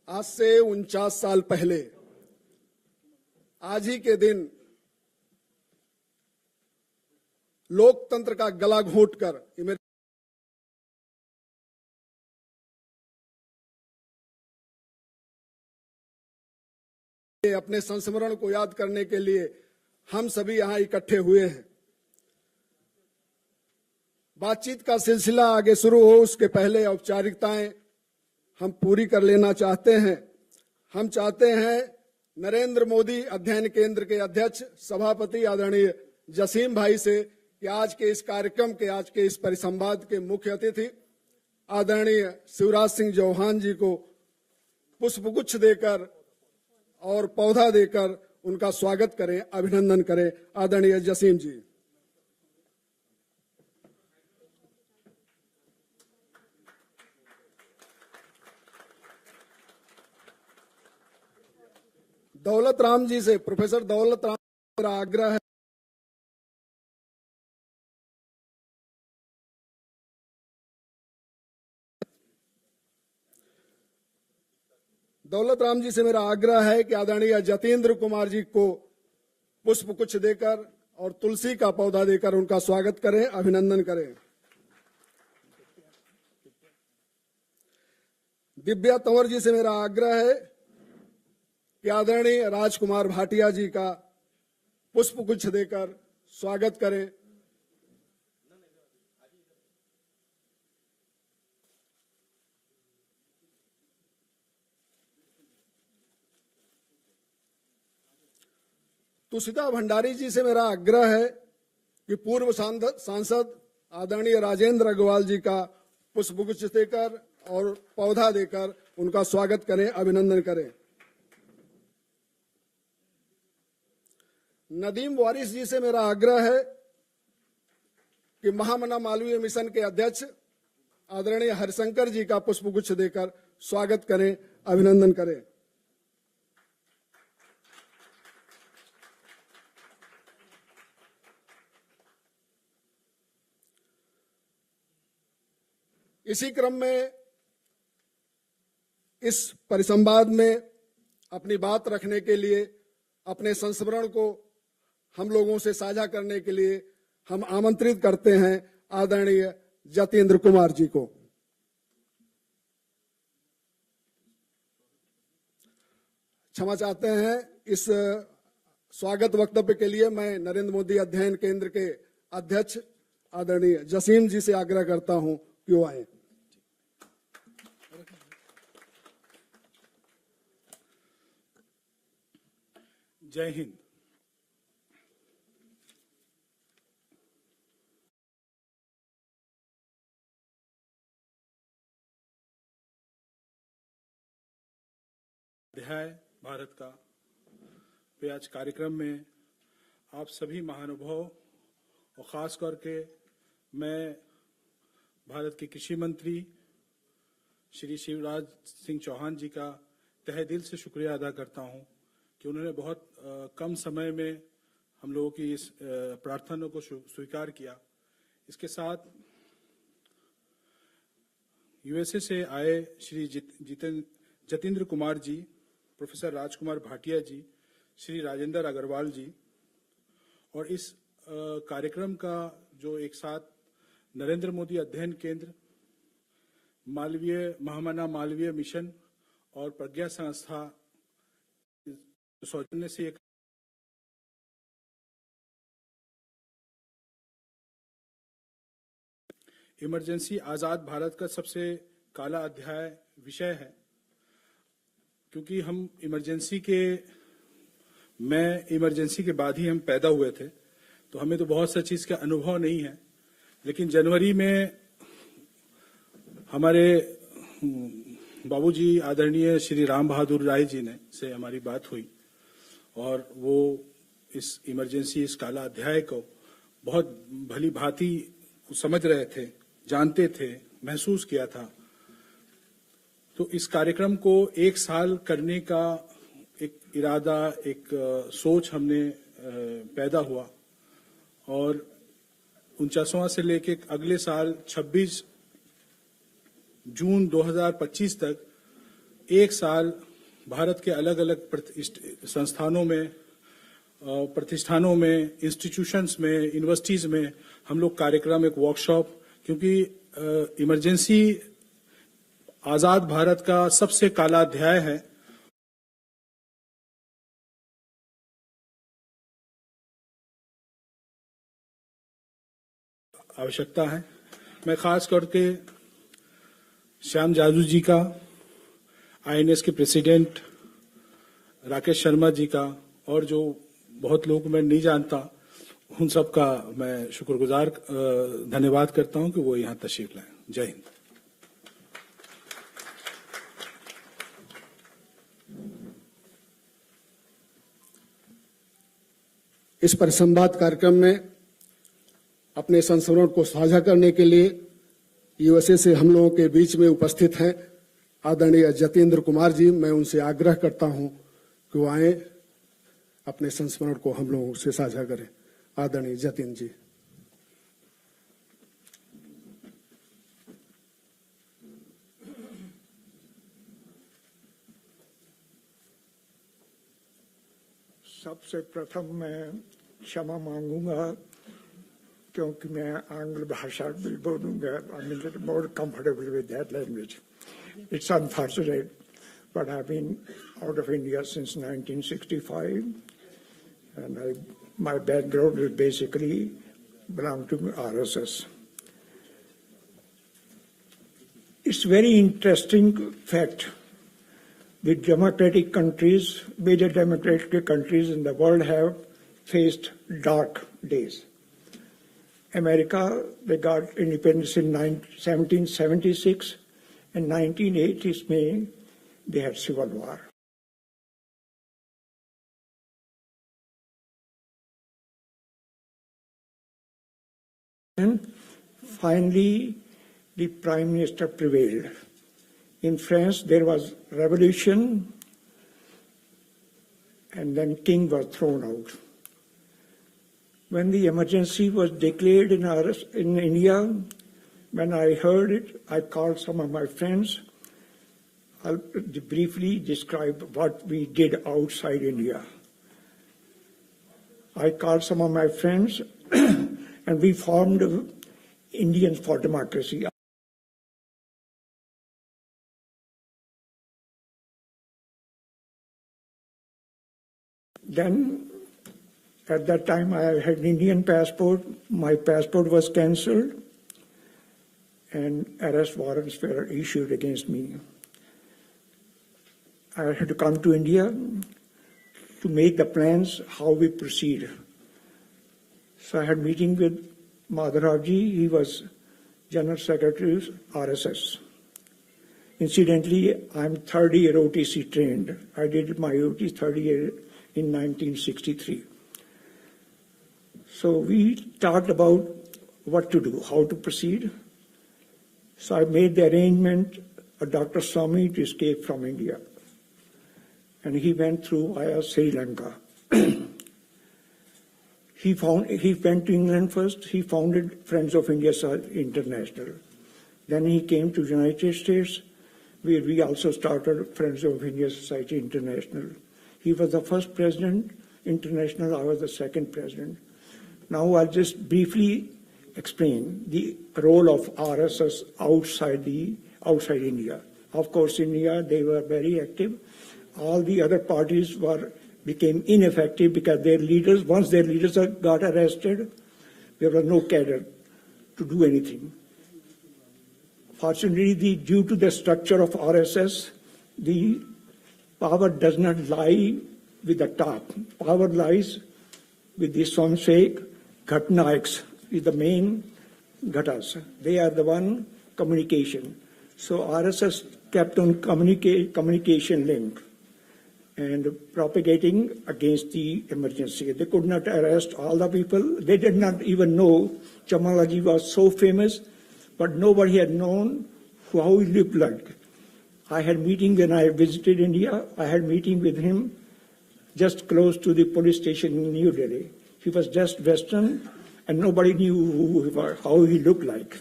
आज से 49 साल पहले आज ही के दिन लोकतंत्र का गला घोंटकर अपने संस्मरण को याद करने के लिए हम सभी यहां इकट्ठे हुए हैं। बातचीत का सिलसिला आगे शुरू हो उसके पहले औपचारिकताएं हम पूरी कर लेना चाहते हैं। हम चाहते हैं नरेंद्र मोदी अध्ययन केंद्र के अध्यक्ष सभापति आदरणीय जसीम भाई से कि आज के इस कार्यक्रम के आज के इस परिसंवाद के मुख्य अतिथि आदरणीय शिवराज सिंह चौहान जी को पुष्पगुच्छ देकर और पौधा देकर उनका स्वागत करें, अभिनंदन करें। आदरणीय जसीम जी। दौलत राम जी से, प्रोफेसर दौलत राम, मेरा आग्रह है दौलत राम जी से मेरा आग्रह है कि आदरणीय जतेंद्र कुमार जी को पुष्पगुच्छ देकर और तुलसी का पौधा देकर उनका स्वागत करें, अभिनंदन करें। दिव्या तंवर जी से मेरा आग्रह है कि आदरणीय राजकुमार भाटिया जी का पुष्पगुच्छ देकर स्वागत करें। तुषिता भंडारी जी से मेरा आग्रह है कि पूर्व सांसद आदरणीय राजेंद्र अग्रवाल जी का पुष्पगुच्छ देकर और पौधा देकर उनका स्वागत करें, अभिनंदन करें। नदीम वारिस जी से मेरा आग्रह है कि महामना मालवीय मिशन के अध्यक्ष आदरणीय हरिशंकर जी का पुष्पगुच्छ देकर स्वागत करें, अभिनंदन करें। इसी क्रम में इस परिसंवाद में अपनी बात रखने के लिए, अपने संस्मरण को हम लोगों से साझा करने के लिए हम आमंत्रित करते हैं आदरणीय जतेंद्र कुमार जी को। क्षमा चाहते हैं। इस स्वागत वक्तव्य के लिए मैं नरेंद्र मोदी अध्ययन केंद्र के अध्यक्ष आदरणीय जसीम जी से आग्रह करता हूं कि वो आए। जय हिंद। अध्याय भारत का पे आज कार्यक्रम में आप सभी महानुभाव और खास करके मैं भारत के कृषि मंत्री श्री शिवराज सिंह चौहान जी का तहे दिल से शुक्रिया अदा करता हूं कि उन्होंने बहुत कम समय में हम लोगों की इस प्रार्थना को स्वीकार किया। इसके साथ यूएसए से आए श्री जतेंद्र कुमार जी, प्रोफेसर राजकुमार भाटिया जी, श्री राजेंद्र अग्रवाल जी और इस कार्यक्रम का जो एक साथ नरेंद्र मोदी अध्ययन केंद्र, महामना मालवीय मिशन और प्रज्ञा संस्था सौजन्य से एक इमरजेंसी आजाद भारत का सबसे काला अध्याय विषय है, क्योंकि हम इमरजेंसी के बाद ही हम पैदा हुए थे, तो हमें तो बहुत सा चीज का अनुभव नहीं है। लेकिन जनवरी में हमारे बाबूजी आदरणीय श्री राम बहादुर राय जी ने से हमारी बात हुई और वो इस इमरजेंसी, इस काला अध्याय को बहुत भली भांति समझ रहे थे, जानते थे, महसूस किया था। तो इस कार्यक्रम को एक साल करने का एक इरादा, एक सोच हमने पैदा हुआ और 49वां से लेके अगले साल 26 जून 2025 तक एक साल भारत के अलग अलग संस्थानों में, प्रतिष्ठानों में, इंस्टीट्यूशंस में, यूनिवर्सिटीज में हम लोग कार्यक्रम, एक वर्कशॉप, क्योंकि इमरजेंसी आजाद भारत का सबसे काला अध्याय है। आवश्यकता है। मैं खास करके श्याम जाजू जी का, आईएनएस के प्रेसिडेंट राकेश शर्मा जी का, और जो बहुत लोग मैं नहीं जानता, उन सब का मैं शुक्रगुजार धन्यवाद करता हूं कि वो यहां तशरीफ लाए। जय हिंद। इस परिसंवाद कार्यक्रम में अपने संस्मरण को साझा करने के लिए यूएसए से हम लोगों के बीच में उपस्थित हैं आदरणीय जतेंद्र कुमार जी। मैं उनसे आग्रह करता हूं कि वो आए, अपने संस्मरण को हम लोगों से साझा करें। आदरणीय जतेंद्र जी। सबसे प्रथम मैं क्षमा मांगूंगा क्योंकि मैं आंग्ल भाषा भी बोलूंगा। I'm a little more comfortable with that language. It's unfortunate, but I've been out of India since 1965, and my background is basically belong to RSS. It's very interesting fact. The democratic countries, major democratic countries in the world have faced dark days. America, they got independence in 1776, and 1980s May, they had civil war. And finally, the Prime Minister prevailed. In France, there was revolution, and then King was thrown out. When the emergency was declared in India, when I heard it, I called some of my friends. I'll briefly describe what we did outside India. I called some of my friends, and we formed Indians for Democracy. Then, at that time, I had an Indian passport. My passport was cancelled, and arrest warrants were issued against me. I had to come to India to make the plans how we proceed. So I had a meeting with Madhav Ji. He was General Secretary of RSS. Incidentally, I'm third year OTC trained. I did my OT third year in 1963. So we talked about what to do, how to proceed. So I made the arrangement for Dr. Swami to escape from India. And he went through via Sri Lanka. He went to England first. He founded Friends of India International. Then he came to the United States, where we also started Friends of India Society International. He was the first president, international. I was the second president. Now I'll just briefly explain the role of RSS outside India. Of course, in India, they were very active. All the other parties became ineffective because their leaders, once their leaders got arrested, there was no cadre to do anything. Fortunately, due to the structure of RSS, the power does not lie with the top. Power lies with the Swamsek Ghatnaiks, is the main Ghatas. They are the one communication. So RSS kept on communication link and propagating against the emergency. They could not arrest all the people. They did not even know Chamalaji was so famous, but nobody had known how he looked like. I had meeting when I visited India. I had meeting with him just close to the police station in New Delhi. He was just Western, and nobody knew how he looked like.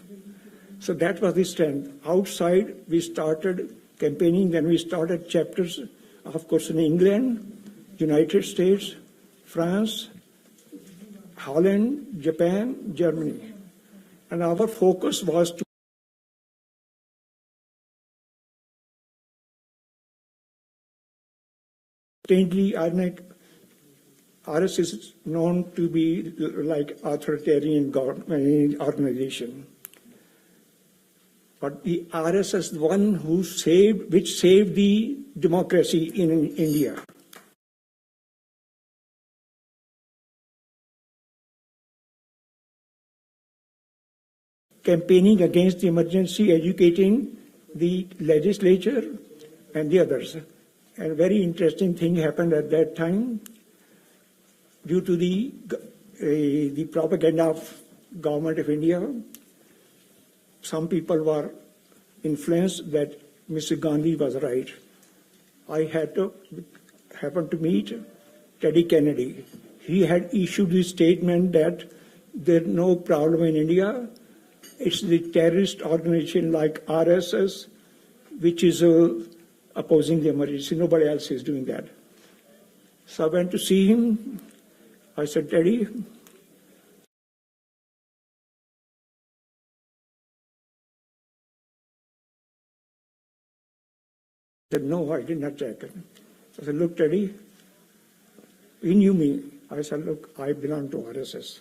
So that was the strength. Outside, we started campaigning. Then we started chapters, of course, in England, United States, France, Holland, Japan, Germany. And our focus was to RSS is known to be like authoritarian government organization. But the RSS is the one which saved the democracy in India. Campaigning against the emergency, educating the legislature and the others. And a very interesting thing happened at that time. Due to the propaganda of government of India, some people were influenced that Mr. Gandhi was right. I happened to meet Teddy Kennedy. He had issued the statement that there's no problem in India. It's the terrorist organization like RSS, which is opposing the emergency. Nobody else is doing that. So I went to see him. I said, Teddy, he said, no, I did not check it. I said, look, Teddy, he knew me. I said, look, I belong to RSS.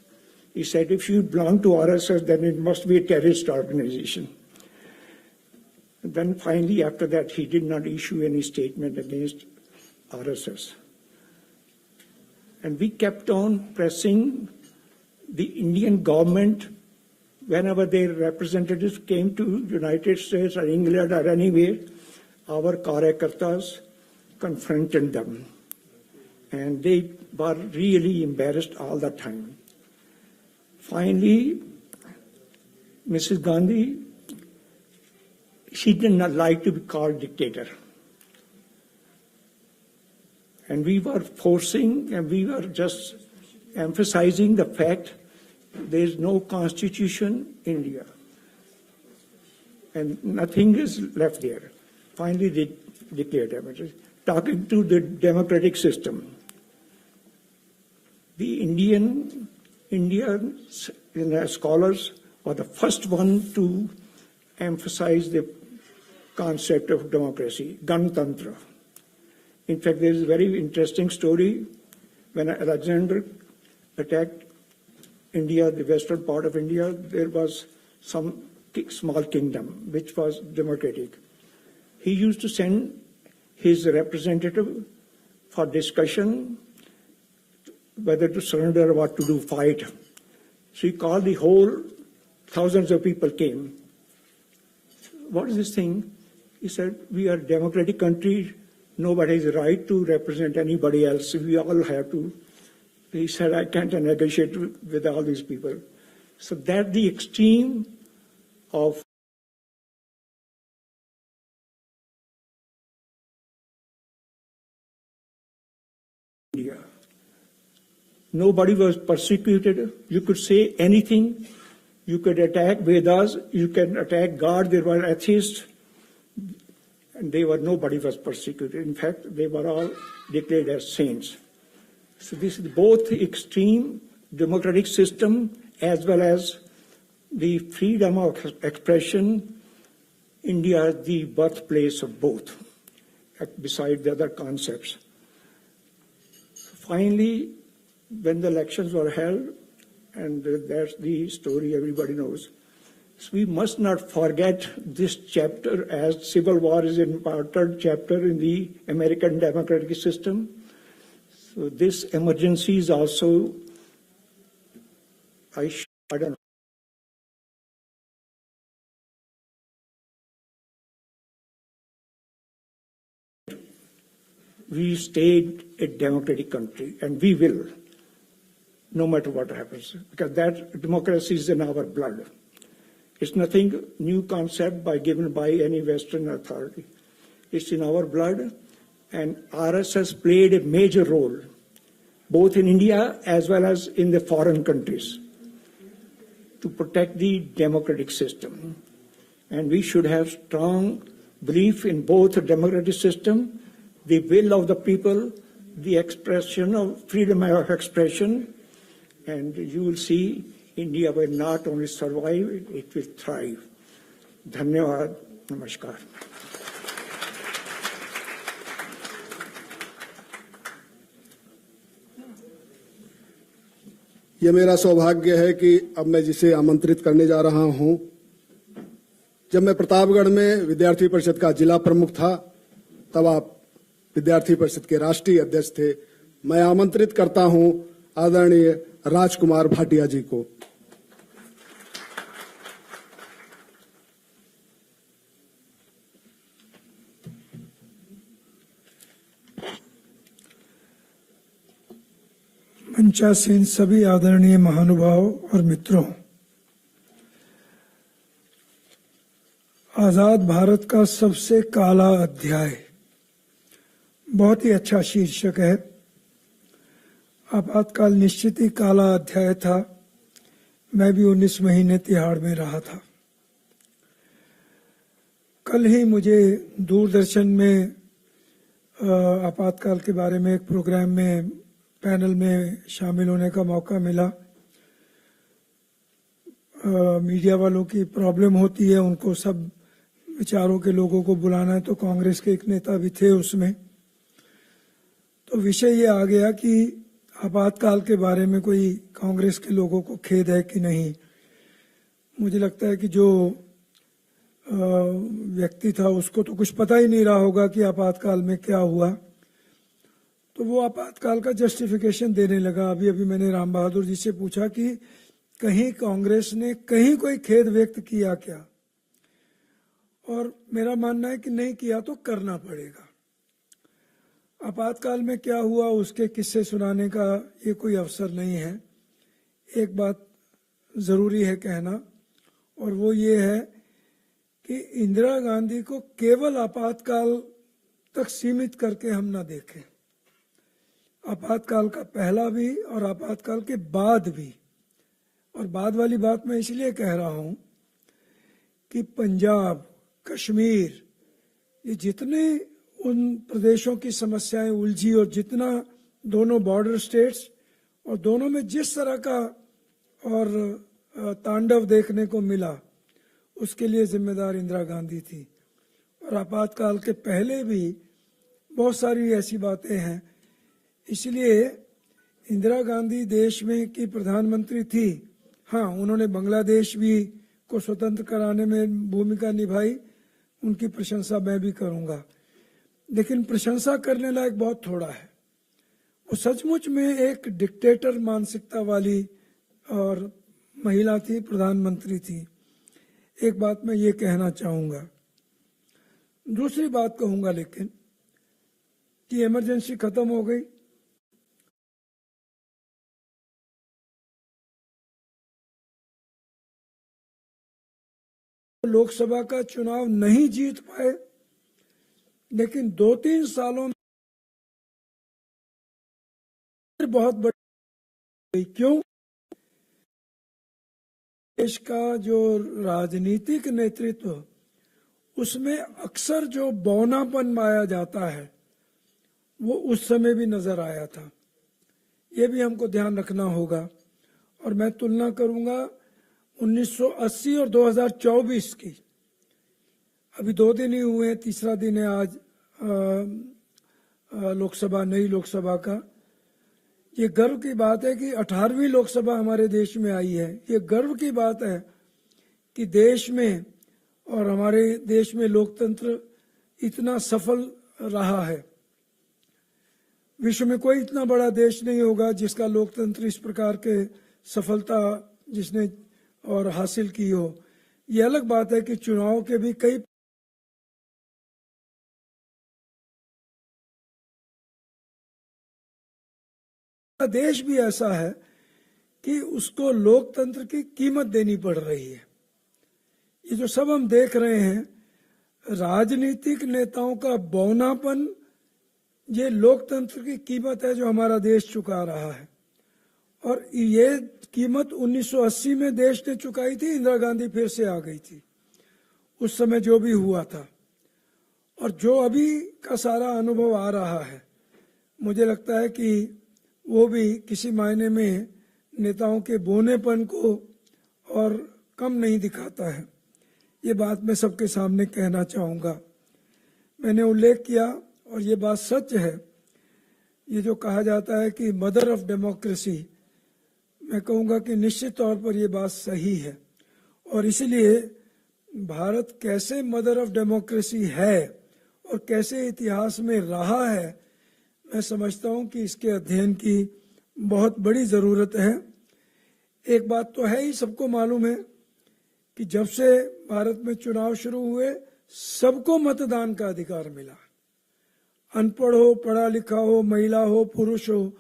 He said, if you belong to RSS, then it must be a terrorist organization. And then finally, after that, he did not issue any statement against RSS. And we kept on pressing the Indian government whenever their representatives came to United States or England or anywhere, our Karyakartas confronted them. And they were really embarrassed all the time. Finally, Mrs. Gandhi, she did not like to be called dictator. And we were forcing and we were just emphasizing the fact there is no constitution in India. And nothing is left there. Finally, they declared emergency. Talking to the democratic system, the Indian scholars were the first one to emphasize the concept of democracy, Ganatantra. In fact, there is a very interesting story. When Alexander attacked India, the western part of India, there was some small kingdom which was democratic. He used to send his representative for discussion whether to surrender or what to do, fight. So he called the whole, thousands of people came. What is this thing? He said, we are a democratic country. Nobody has a right to represent anybody else. We all have to. He said, I can't negotiate with all these people. So that's the extreme of India. Nobody was persecuted. You could say anything. You could attack Vedas. You can attack God. There were atheists. And nobody was persecuted. In fact, they were all declared as saints. So this is both the extreme democratic system as well as the freedom of expression. India is the birthplace of both, beside the other concepts. Finally, when the elections were held, and that's the story everybody knows, so we must not forget this chapter, as civil war is an important chapter in the American democratic system. So this emergency is also, I don't know. We stayed a democratic country, and we will, no matter what happens, because that democracy is in our blood. It's nothing new concept given by any Western authority. It's in our blood, and RSS played a major role, both in India as well as in the foreign countries, to protect the democratic system. And we should have strong belief in both a democratic system, the will of the people, the expression of freedom of expression, and you will see India will not only survive, it will thrive. Dhanyawad. Namaskar. ये मेरा सौभाग्य है कि अब मैं जिसे आमंत्रित करने जा रहा हूं, जब मैं प्रतापगढ़ में विद्यार्थी परिषद का जिला प्रमुख था, तब आप विद्यार्थी परिषद के राष्ट्रीय अध्यक्ष थे। मैं आमंत्रित करता हूं आदरणीय राजकुमार भाटिया जी को। मंचासीन सभी आदरणीय महानुभाव और मित्रों, आजाद भारत का सबसे काला अध्याय बहुत ही अच्छा शीर्षक है। आपातकाल निश्चित ही काला अध्याय था। मैं भी 19 महीने तिहाड़ में रहा था। कल ही मुझे दूरदर्शन में आपातकाल के बारे में एक प्रोग्राम में पैनल में शामिल होने का मौका मिला। मीडिया वालों की प्रॉब्लम होती है, उनको सब विचारों के लोगों को बुलाना है, तो कांग्रेस के एक नेता भी थे उसमें। तो विषय ये आ गया कि आपातकाल के बारे में कोई कांग्रेस के लोगों को खेद है कि नहीं। मुझे लगता है कि जो व्यक्ति था उसको तो कुछ पता ही नहीं रहा होगा कि आपातकाल में क्या हुआ, तो वो आपातकाल का जस्टिफिकेशन देने लगा। अभी अभी मैंने राम बहादुर जी से पूछा कि कहीं कांग्रेस ने कहीं कोई खेद व्यक्त किया क्या, और मेरा मानना है कि नहीं किया तो करना पड़ेगा। आपातकाल में क्या हुआ उसके किस्से सुनाने का ये कोई अवसर नहीं है। एक बात जरूरी है कहना, और वो ये है कि इंदिरा गांधी को केवल आपातकाल तक सीमित करके हम ना देखें। आपातकाल का पहला भी और आपातकाल के बाद भी, और बाद वाली बात मैं इसलिए कह रहा हूं कि पंजाब, कश्मीर, ये जितने उन प्रदेशों की समस्याएं उलझी और जितना दोनों बॉर्डर स्टेट्स और दोनों में जिस तरह का और तांडव देखने को मिला, उसके लिए जिम्मेदार इंदिरा गांधी थी। और आपातकाल के पहले भी बहुत सारी ऐसी बातें हैं। इसलिए इंदिरा गांधी देश में की प्रधानमंत्री थी। हाँ, उन्होंने बांग्लादेश भी को स्वतंत्र कराने में भूमिका निभाई, उनकी प्रशंसा मैं भी करूंगा, लेकिन प्रशंसा करने लायक बहुत थोड़ा है। वो सचमुच में एक डिक्टेटर मानसिकता वाली और महिला थी, प्रधानमंत्री थी। एक बात मैं ये कहना चाहूंगा। दूसरी बात कहूंगा लेकिन कि इमरजेंसी खत्म हो गई, लोकसभा का चुनाव नहीं जीत पाए, लेकिन 2-3 सालों में बहुत बड़ी, क्यों? देश का जो राजनीतिक नेतृत्व, उसमें अक्सर जो बौनापन पाया जाता है वो उस समय भी नजर आया था। ये भी हमको ध्यान रखना होगा। और मैं तुलना करूंगा 1980 और 2024 की। अभी 2 दिन ही हुए हैं, तीसरा दिन है आज लोकसभा, नई लोकसभा का। ये गर्व की बात है कि 18वीं लोकसभा हमारे देश में आई है। ये गर्व की बात है कि देश में और हमारे देश में लोकतंत्र इतना सफल रहा है। विश्व में कोई इतना बड़ा देश नहीं होगा जिसका लोकतंत्र इस प्रकार के सफलता जिसने और हासिल की हो। ये अलग बात है कि चुनाव के भी कई देश भी ऐसा है कि उसको लोकतंत्र की कीमत देनी पड़ रही है। ये जो सब हम देख रहे हैं, राजनीतिक नेताओं का बौनापन, ये लोकतंत्र की कीमत है जो हमारा देश चुका रहा है। और ये कीमत 1980 में देश ने चुकाई थी, इंदिरा गांधी फिर से आ गई थी। उस समय जो भी हुआ था, और जो अभी का सारा अनुभव आ रहा है, मुझे लगता है कि वो भी किसी मायने में नेताओं के बोनेपन को और कम नहीं दिखाता है। ये बात मैं सबके सामने कहना चाहूँगा। मैंने उल्लेख किया और ये बात सच है, ये जो कहा जाता है कि मदर ऑफ डेमोक्रेसी, मैं कहूँगा कि निश्चित तौर पर ये बात सही है। और इसलिए भारत कैसे मदर ऑफ डेमोक्रेसी है और कैसे इतिहास में रहा है, मैं समझता हूँ कि इसके अध्ययन की बहुत बड़ी ज़रूरत है। एक बात तो है ही, सबको मालूम है कि जब से भारत में चुनाव शुरू हुए सबको मतदान का अधिकार मिला, अनपढ़ हो, पढ़ा लिखा हो, महिला हो, पुरुष हो,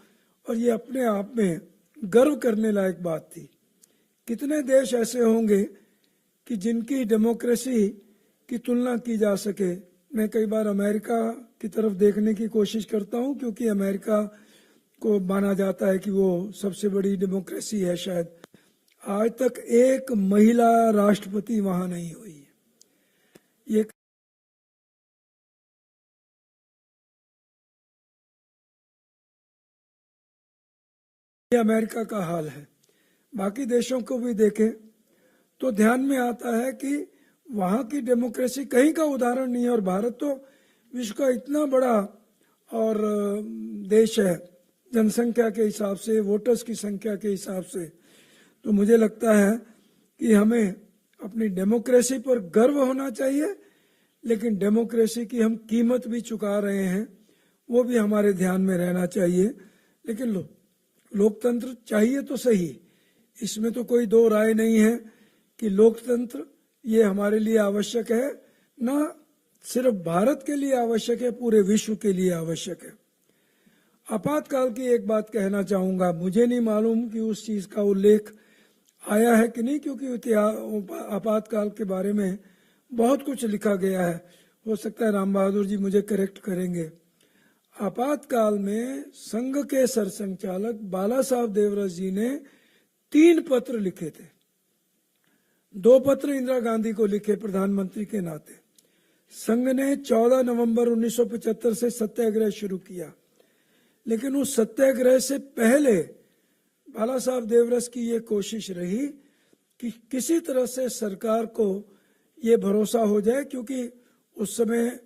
और ये अपने आप में गर्व करने लायक बात थी। कितने देश ऐसे होंगे कि जिनकी डेमोक्रेसी की तुलना की जा सके। मैं कई बार अमेरिका की तरफ देखने की कोशिश करता हूं, क्योंकि अमेरिका को माना जाता है कि वो सबसे बड़ी डेमोक्रेसी है शायद। आज तक एक महिला राष्ट्रपति वहां नहीं हुई है। ये अमेरिका का हाल है। बाकी देशों को भी देखें तो ध्यान में आता है कि वहां की डेमोक्रेसी कहीं का उदाहरण नहीं है। और भारत तो विश्व का इतना बड़ा और देश है जनसंख्या के हिसाब से, वोटर्स की संख्या के हिसाब से, तो मुझे लगता है कि हमें अपनी डेमोक्रेसी पर गर्व होना चाहिए, लेकिन डेमोक्रेसी की हम कीमत भी चुका रहे हैं, वो भी हमारे ध्यान में रहना चाहिए। लेकिन लोकतंत्र चाहिए तो सही, इसमें तो कोई दो राय नहीं है कि लोकतंत्र ये हमारे लिए आवश्यक है, ना सिर्फ भारत के लिए आवश्यक है, पूरे विश्व के लिए आवश्यक है। आपातकाल की एक बात कहना चाहूंगा, मुझे नहीं मालूम कि उस चीज का उल्लेख आया है कि नहीं, क्योंकि आपातकाल के बारे में बहुत कुछ लिखा गया है। हो सकता है राम बहादुर जी मुझे करेक्ट करेंगे। आपातकाल में संघ के सरसंघचालक बाला साहब देवरस जी ने 3 पत्र लिखे थे। 2 पत्र इंदिरा गांधी को लिखे प्रधानमंत्री के नाते। संघ ने 14 नवंबर 1975 से सत्याग्रह शुरू किया, लेकिन उस सत्याग्रह से पहले बाला साहब देवरस की ये कोशिश रही कि किसी तरह से सरकार को ये भरोसा हो जाए, क्योंकि उस समय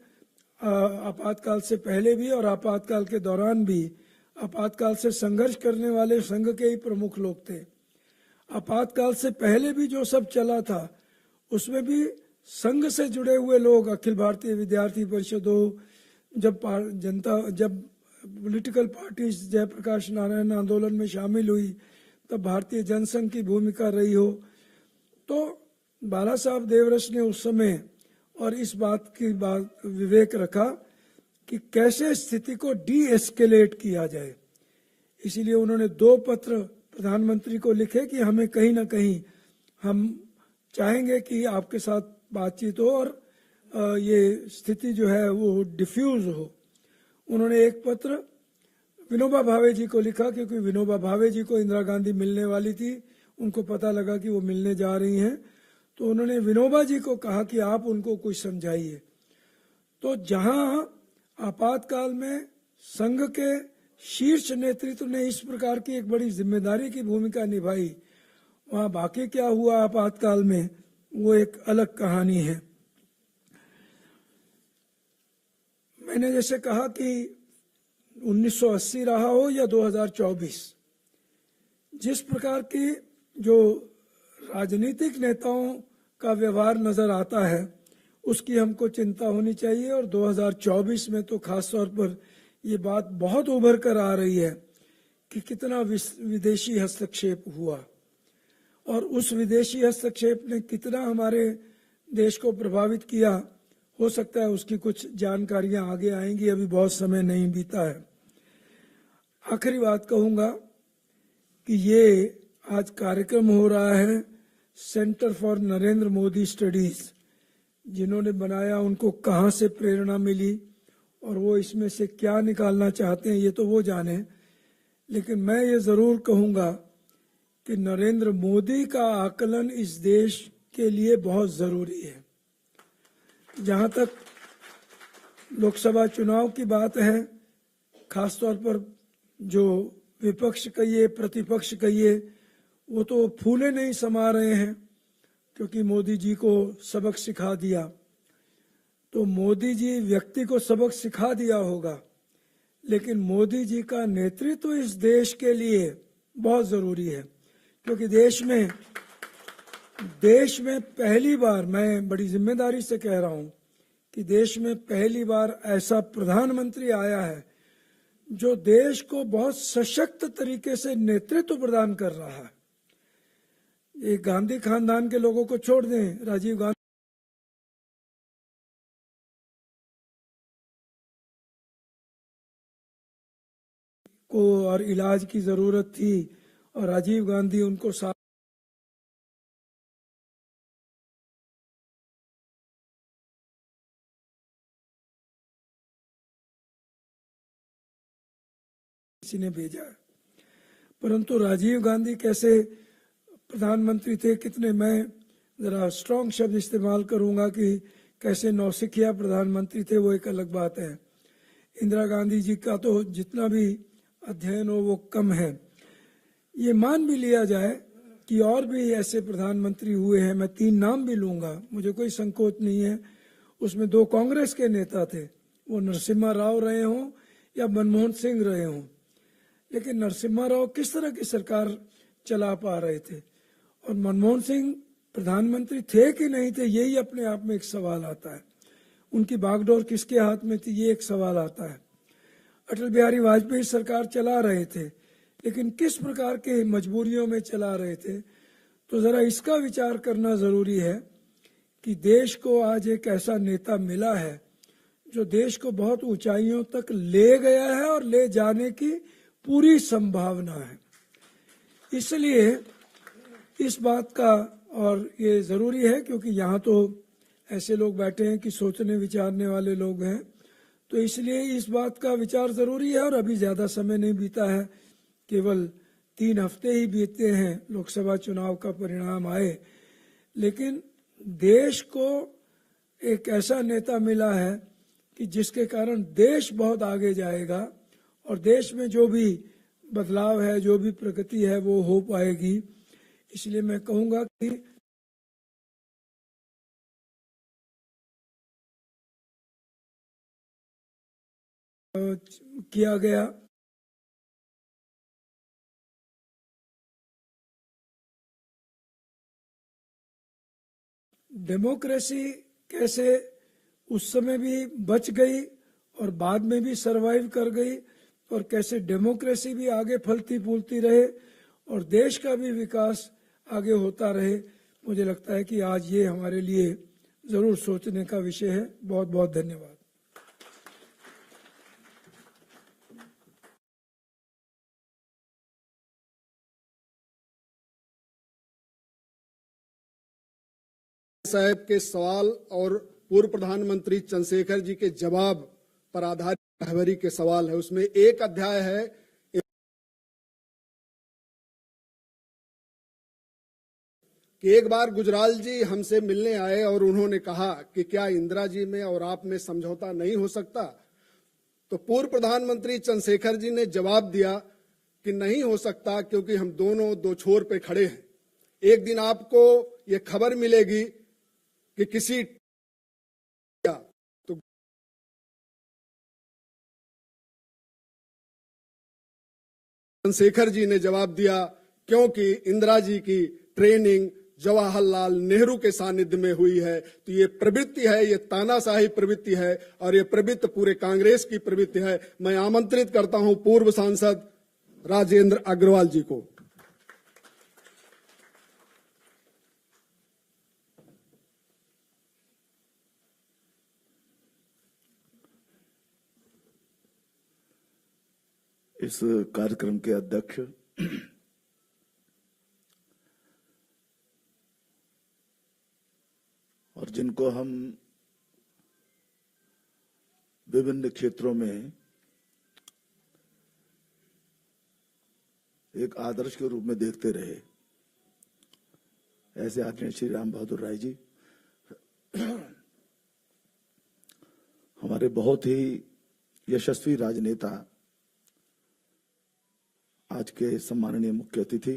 आपातकाल से पहले भी और आपातकाल के दौरान भी आपातकाल से संघर्ष करने वाले संघ के ही प्रमुख लोग थे। आपातकाल से पहले भी जो सब चला था उसमें भी संघ से जुड़े हुए लोग, अखिल भारतीय विद्यार्थी परिषद हो, जब पॉलिटिकल पार्टीज जयप्रकाश नारायण आंदोलन में शामिल हुई, तब भारतीय जनसंघ की भूमिका रही हो, तो बाला साहब देवरस ने उस समय और इस बात की विवेक रखा कि कैसे स्थिति को डी एस्केलेट किया जाए। इसीलिए उन्होंने 2 पत्र प्रधानमंत्री को लिखे कि हमें कहीं ना कहीं, हम चाहेंगे कि आपके साथ बातचीत हो और ये स्थिति जो है वो डिफ्यूज हो। उन्होंने एक पत्र विनोबा भावे जी को लिखा, क्योंकि विनोबा भावे जी को इंदिरा गांधी मिलने वाली थी, उनको पता लगा कि वो मिलने जा रही हैं, तो उन्होंने विनोबा जी को कहा कि आप उनको कुछ समझाइए। तो जहां आपातकाल में संघ के शीर्ष नेतृत्व ने इस प्रकार की एक बड़ी जिम्मेदारी की भूमिका निभाई, वहां बाकी क्या हुआ आपातकाल में वो एक अलग कहानी है। मैंने जैसे कहा कि 1980 रहा हो या 2024, जिस प्रकार की जो राजनीतिक नेताओं का व्यवहार नजर आता है उसकी हमको चिंता होनी चाहिए। और 2024 में तो खास तौर पर ये बात बहुत उभर कर आ रही है कि कितना विदेशी हस्तक्षेप हुआ और उस विदेशी हस्तक्षेप ने कितना हमारे देश को प्रभावित किया। हो सकता है उसकी कुछ जानकारियां आगे आएंगी, अभी बहुत समय नहीं बीता है। आखिरी बात कहूंगा कि ये आज कार्यक्रम हो रहा है centre for Narendra Modi studies, जिन्होंने बनाया उनको कहाँ से प्रेरणा मिली और वो इसमें से क्या निकालना चाहते हैं ये तो वो जाने। लेकिन मैं ये जरूर कहूंगा कि नरेंद्र मोदी का आकलन इस देश के लिए बहुत जरूरी है। जहां तक लोकसभा चुनाव की बात है, खासतौर पर जो विपक्ष कहिए प्रतिपक्ष कहिए वो तो फूले नहीं समा रहे हैं, क्योंकि मोदी जी को सबक सिखा दिया। तो मोदी जी व्यक्ति को सबक सिखा दिया होगा, लेकिन मोदी जी का नेतृत्व इस देश के लिए बहुत जरूरी है, क्योंकि देश में पहली बार, मैं बड़ी जिम्मेदारी से कह रहा हूं कि देश में पहली बार ऐसा प्रधानमंत्री आया है जो देश को बहुत सशक्त तरीके से नेतृत्व प्रदान कर रहा है। ये गांधी खानदान के लोगों को छोड़ दें, राजीव गांधी को और इलाज की जरूरत थी और राजीव गांधी उनको साथ किसी ने भेजा है। परंतु राजीव गांधी कैसे प्रधानमंत्री थे, कितने, मैं जरा स्ट्रॉन्ग शब्द इस्तेमाल करूंगा कि कैसे नौसिखिया प्रधानमंत्री थे, वो एक अलग बात है। इंदिरा गांधी जी का तो जितना भी अध्ययन हो वो कम है। ये मान भी लिया जाए कि और भी ऐसे प्रधानमंत्री हुए हैं, मैं 3 नाम भी लूंगा, मुझे कोई संकोच नहीं है। उसमें 2 कांग्रेस के नेता थे, वो नरसिम्हा राव रहे हों या मनमोहन सिंह रहे हों, लेकिन नरसिम्हा राव किस तरह की सरकार चला पा रहे थे और मनमोहन सिंह प्रधानमंत्री थे कि नहीं थे, यही अपने आप में एक सवाल आता है। उनकी बागडोर किसके हाथ में थी, ये एक सवाल आता है। अटल बिहारी वाजपेयी सरकार चला रहे थे, लेकिन किस प्रकार के मजबूरियों में चला रहे थे, तो जरा इसका विचार करना जरूरी है कि देश को आज एक ऐसा नेता मिला है जो देश को बहुत ऊंचाइयों तक ले गया है और ले जाने की पूरी संभावना है। इसलिए इस बात का, और ये जरूरी है क्योंकि यहाँ तो ऐसे लोग बैठे हैं कि सोचने विचारने वाले लोग हैं, तो इसलिए इस बात का विचार जरूरी है। और अभी ज्यादा समय नहीं बीता है, केवल 3 हफ्ते ही बीते हैं लोकसभा चुनाव का परिणाम आए, लेकिन देश को एक ऐसा नेता मिला है कि जिसके कारण देश बहुत आगे जाएगा और देश में जो भी बदलाव है, जो भी प्रगति है, वो हो पाएगी। इसलिए मैं कहूंगा कि किया गया डेमोक्रेसी कैसे उस समय भी बच गई और बाद में भी सरवाइव कर गई, और कैसे डेमोक्रेसी भी आगे फलती फूलती रहे और देश का भी विकास आगे होता रहे। मुझे लगता है कि आज ये हमारे लिए जरूर सोचने का विषय है। बहुत बहुत धन्यवाद। साहब के सवाल और पूर्व प्रधानमंत्री चंद्रशेखर जी के जवाब पर आधारित रहबरी के सवाल है। उसमें एक अध्याय है कि एक बार गुजराल जी हमसे मिलने आए और उन्होंने कहा कि क्या इंदिरा जी में और आप में समझौता नहीं हो सकता। तो पूर्व प्रधानमंत्री चंद्रशेखर जी ने जवाब दिया कि नहीं हो सकता, क्योंकि हम दोनों 2 छोर पे खड़े हैं। एक दिन आपको ये खबर मिलेगी कि किसी तो चंद्रशेखर जी ने जवाब दिया, क्योंकि इंदिरा जी की ट्रेनिंग जवाहरलाल नेहरू के सानिध्य में हुई है। तो ये प्रवृत्ति है, ये तानाशाही प्रवृत्ति है और ये प्रवृत्ति पूरे कांग्रेस की प्रवृत्ति है। मैं आमंत्रित करता हूं पूर्व सांसद राजेंद्र अग्रवाल जी को। इस कार्यक्रम के अध्यक्ष और जिनको हम विभिन्न क्षेत्रों में एक आदर्श के रूप में देखते रहे, ऐसे आदरणीय श्री राम बहादुर राय जी, हमारे हमारे बहुत ही यशस्वी राजनेता, आज के सम्माननीय मुख्य अतिथि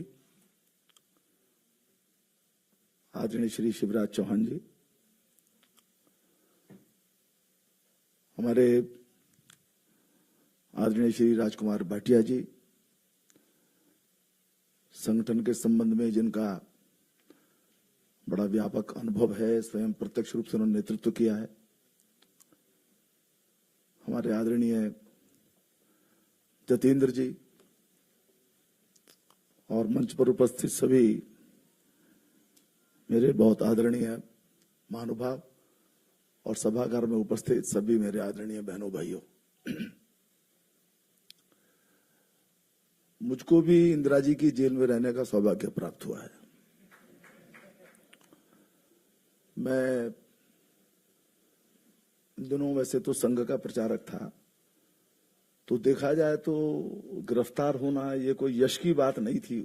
आदरणीय श्री शिवराज चौहान जी, हमारे आदरणीय श्री राजकुमार भाटिया जी, संगठन के संबंध में जिनका बड़ा व्यापक अनुभव है, स्वयं प्रत्यक्ष रूप से उन्होंने नेतृत्व किया है, हमारे आदरणीय जतेंद्र जी और मंच पर उपस्थित सभी मेरे बहुत आदरणीय महानुभाव और सभागार में उपस्थित सभी मेरे आदरणीय बहनों भाइयों, मुझको भी इंदिरा जी की जेल में रहने का सौभाग्य प्राप्त हुआ है। मैं इन दिनों वैसे तो संघ का प्रचारक था, तो देखा जाए तो गिरफ्तार होना ये कोई यश की बात नहीं थी।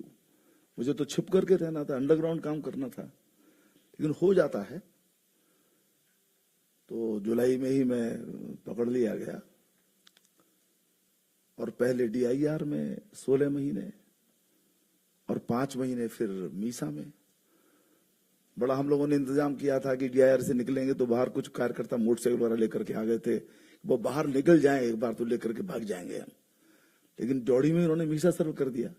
मुझे तो छिप करके रहना था, अंडरग्राउंड काम करना था, लेकिन हो जाता है। तो जुलाई में ही मैं पकड़ लिया गया और पहले DIR में 16 महीने और 5 महीने फिर मीसा में। बड़ा हम लोगों ने इंतजाम किया था कि DIR से निकलेंगे तो बाहर कुछ कार्यकर्ता मोटरसाइकिल वगैरह लेकर के आ गए थे, वो बाहर निकल जाएं एक बार तो लेकर के भाग जाएंगे हम, लेकिन डोडी में उन्होंने मीसा सर्व कर दिया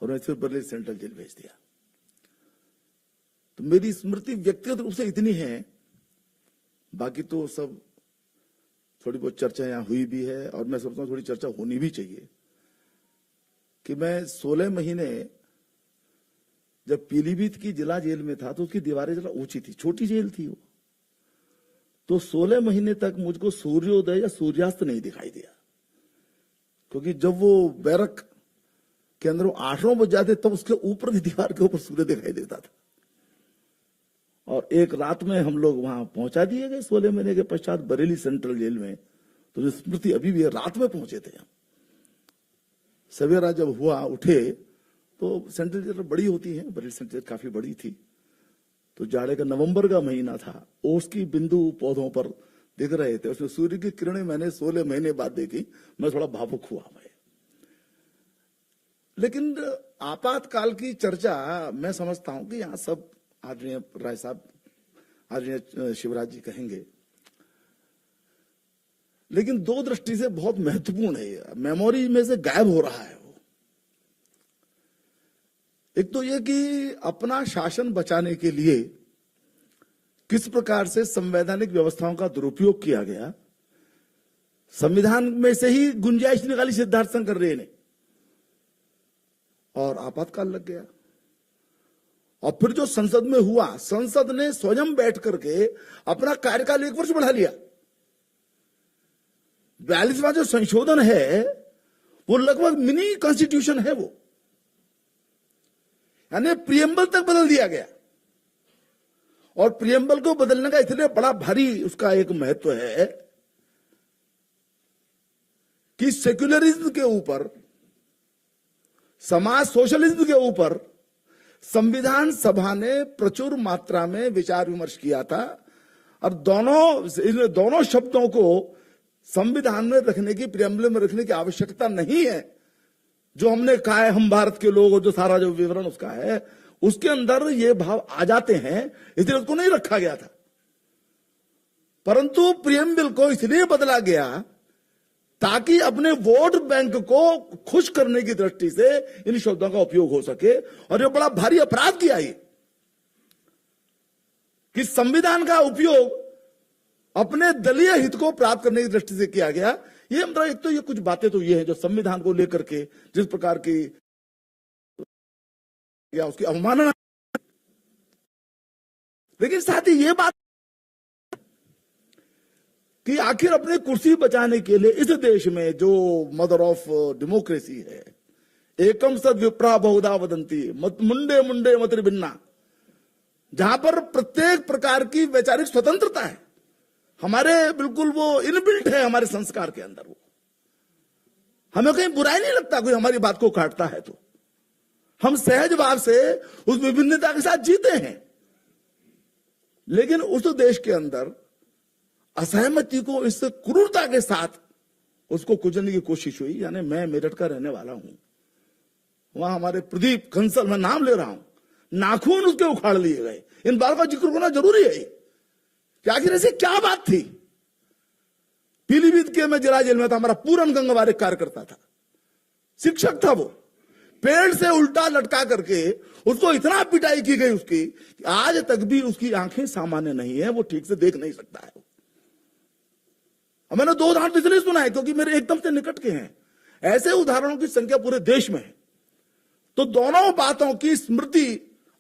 और उन्हें फिर बरेली सेंट्रल जेल भेज दिया। तो मेरी स्मृति व्यक्तिगत रूप से इतनी है, बाकी तो सब थोड़ी बहुत चर्चा यहां हुई भी है और मैं समझता हूं थोड़ी चर्चा होनी भी चाहिए कि मैं 16 महीने जब पीलीभीत की जिला जेल में था तो उसकी दीवारें जरा ऊंची थी, छोटी जेल थी वो, तो 16 महीने तक मुझको सूर्योदय या सूर्यास्त नहीं दिखाई दिया, क्योंकि जब वो बैरक के अंदर 8 बज जाते तब उसके ऊपर की दीवार के ऊपर सूर्य दिखाई देता था। और एक रात में हम लोग वहां पहुंचा दिए गए 16 महीने के पश्चात बरेली सेंट्रल जेल में। तो स्मृति अभी भी है, रात में पहुंचे थे हम। सवेरा जब हुआ उठे तो सेंट्रल जेल बड़ी होती है, बरेली सेंट्रल जेल काफी बड़ी थी, तो जाड़े का नवंबर का महीना था, ओस की बिंदु पौधों पर दिख रहे थे, उसमें सूर्य की किरणें मैंने 16 महीने बाद देखी, मैं थोड़ा भावुक हुआ मैं। लेकिन आपातकाल की चर्चा मैं समझता हूं कि यहां सब आदरणीय राय साहब, आदरणीय शिवराज जी कहेंगे, लेकिन दो दृष्टि से बहुत महत्वपूर्ण है, मेमोरी में से गायब हो रहा है वो। एक तो ये कि अपना शासन बचाने के लिए किस प्रकार से संवैधानिक व्यवस्थाओं का दुरुपयोग किया गया, संविधान में से ही गुंजाइश निकाली सिद्धार्थ शंकर रे ने और आपातकाल लग गया। और फिर जो संसद में हुआ, संसद ने स्वयं बैठ करके अपना कार्यकाल 1 वर्ष बढ़ा लिया। 42वां जो संशोधन है वो लगभग मिनी कॉन्स्टिट्यूशन है वो, यानी प्रियम्बल तक बदल दिया गया। और प्रियम्बल को बदलने का इसलिए बड़ा भारी उसका एक महत्व है कि सेक्युलरिज्म के ऊपर, समाज सोशलिज्म के ऊपर संविधान सभा ने प्रचुर मात्रा में विचार विमर्श किया था और दोनों शब्दों को संविधान में रखने की, प्रियम्बल में रखने की आवश्यकता नहीं है। जो हमने कहा है हम भारत के लोग, और जो सारा जो विवरण उसका है उसके अंदर ये भाव आ जाते हैं, इसलिए उसको नहीं रखा गया था। परंतु प्रियम्बल को इसलिए बदला गया ताकि अपने वोट बैंक को खुश करने की दृष्टि से इन शब्दों का उपयोग हो सके। और ये बड़ा भारी अपराध किया है कि संविधान का उपयोग अपने दलीय हित को प्राप्त करने की दृष्टि से किया गया। ये मतलब एक तो ये कुछ बातें तो ये हैं जो संविधान को लेकर के जिस प्रकार की या उसकी अवमानना, लेकिन साथ ही ये बात कि आखिर अपनी कुर्सी बचाने के लिए इस देश में जो मदर ऑफ डेमोक्रेसी है, एकम सद विप्रा बहुधा वदंती, मुंडे मुंडे मत भिन्ना, जहां पर प्रत्येक प्रकार की वैचारिक स्वतंत्रता है, हमारे बिल्कुल वो इनबिल्ट है हमारे संस्कार के अंदर। वो हमें कहीं बुराई नहीं लगता कोई हमारी बात को काटता है, तो हम सहज भाव से उस विभिन्नता के साथ जीते हैं। लेकिन उस देश के अंदर असहमति को इस क्रूरता के साथ उसको कुचलने की कोशिश हुई। यानी मैं मेरठ का रहने वाला हूं, वहां हमारे प्रदीप कंसल, मैं नाम ले रहा हूं, नाखून उसके उखाड़ लिए गए। इन बात का जिक्र होना जरूरी है कि आखिर ऐसी क्या बात थी। पीलीभीत के मैं जिला जेल में था, हमारा पूरन गंगवार एक कार्यकर्ता था, शिक्षक था, वो पेड़ से उल्टा लटका करके उसको इतना पिटाई की गई उसकी कि आज तक भी उसकी आंखें सामान्य नहीं है, वो ठीक से देख नहीं सकता है। और मैंने 2 उदाहरण इसलिए सुना है क्योंकि मेरे एकदम से निकट के हैं। ऐसे उदाहरणों की संख्या पूरे देश में है। तो दोनों बातों की स्मृति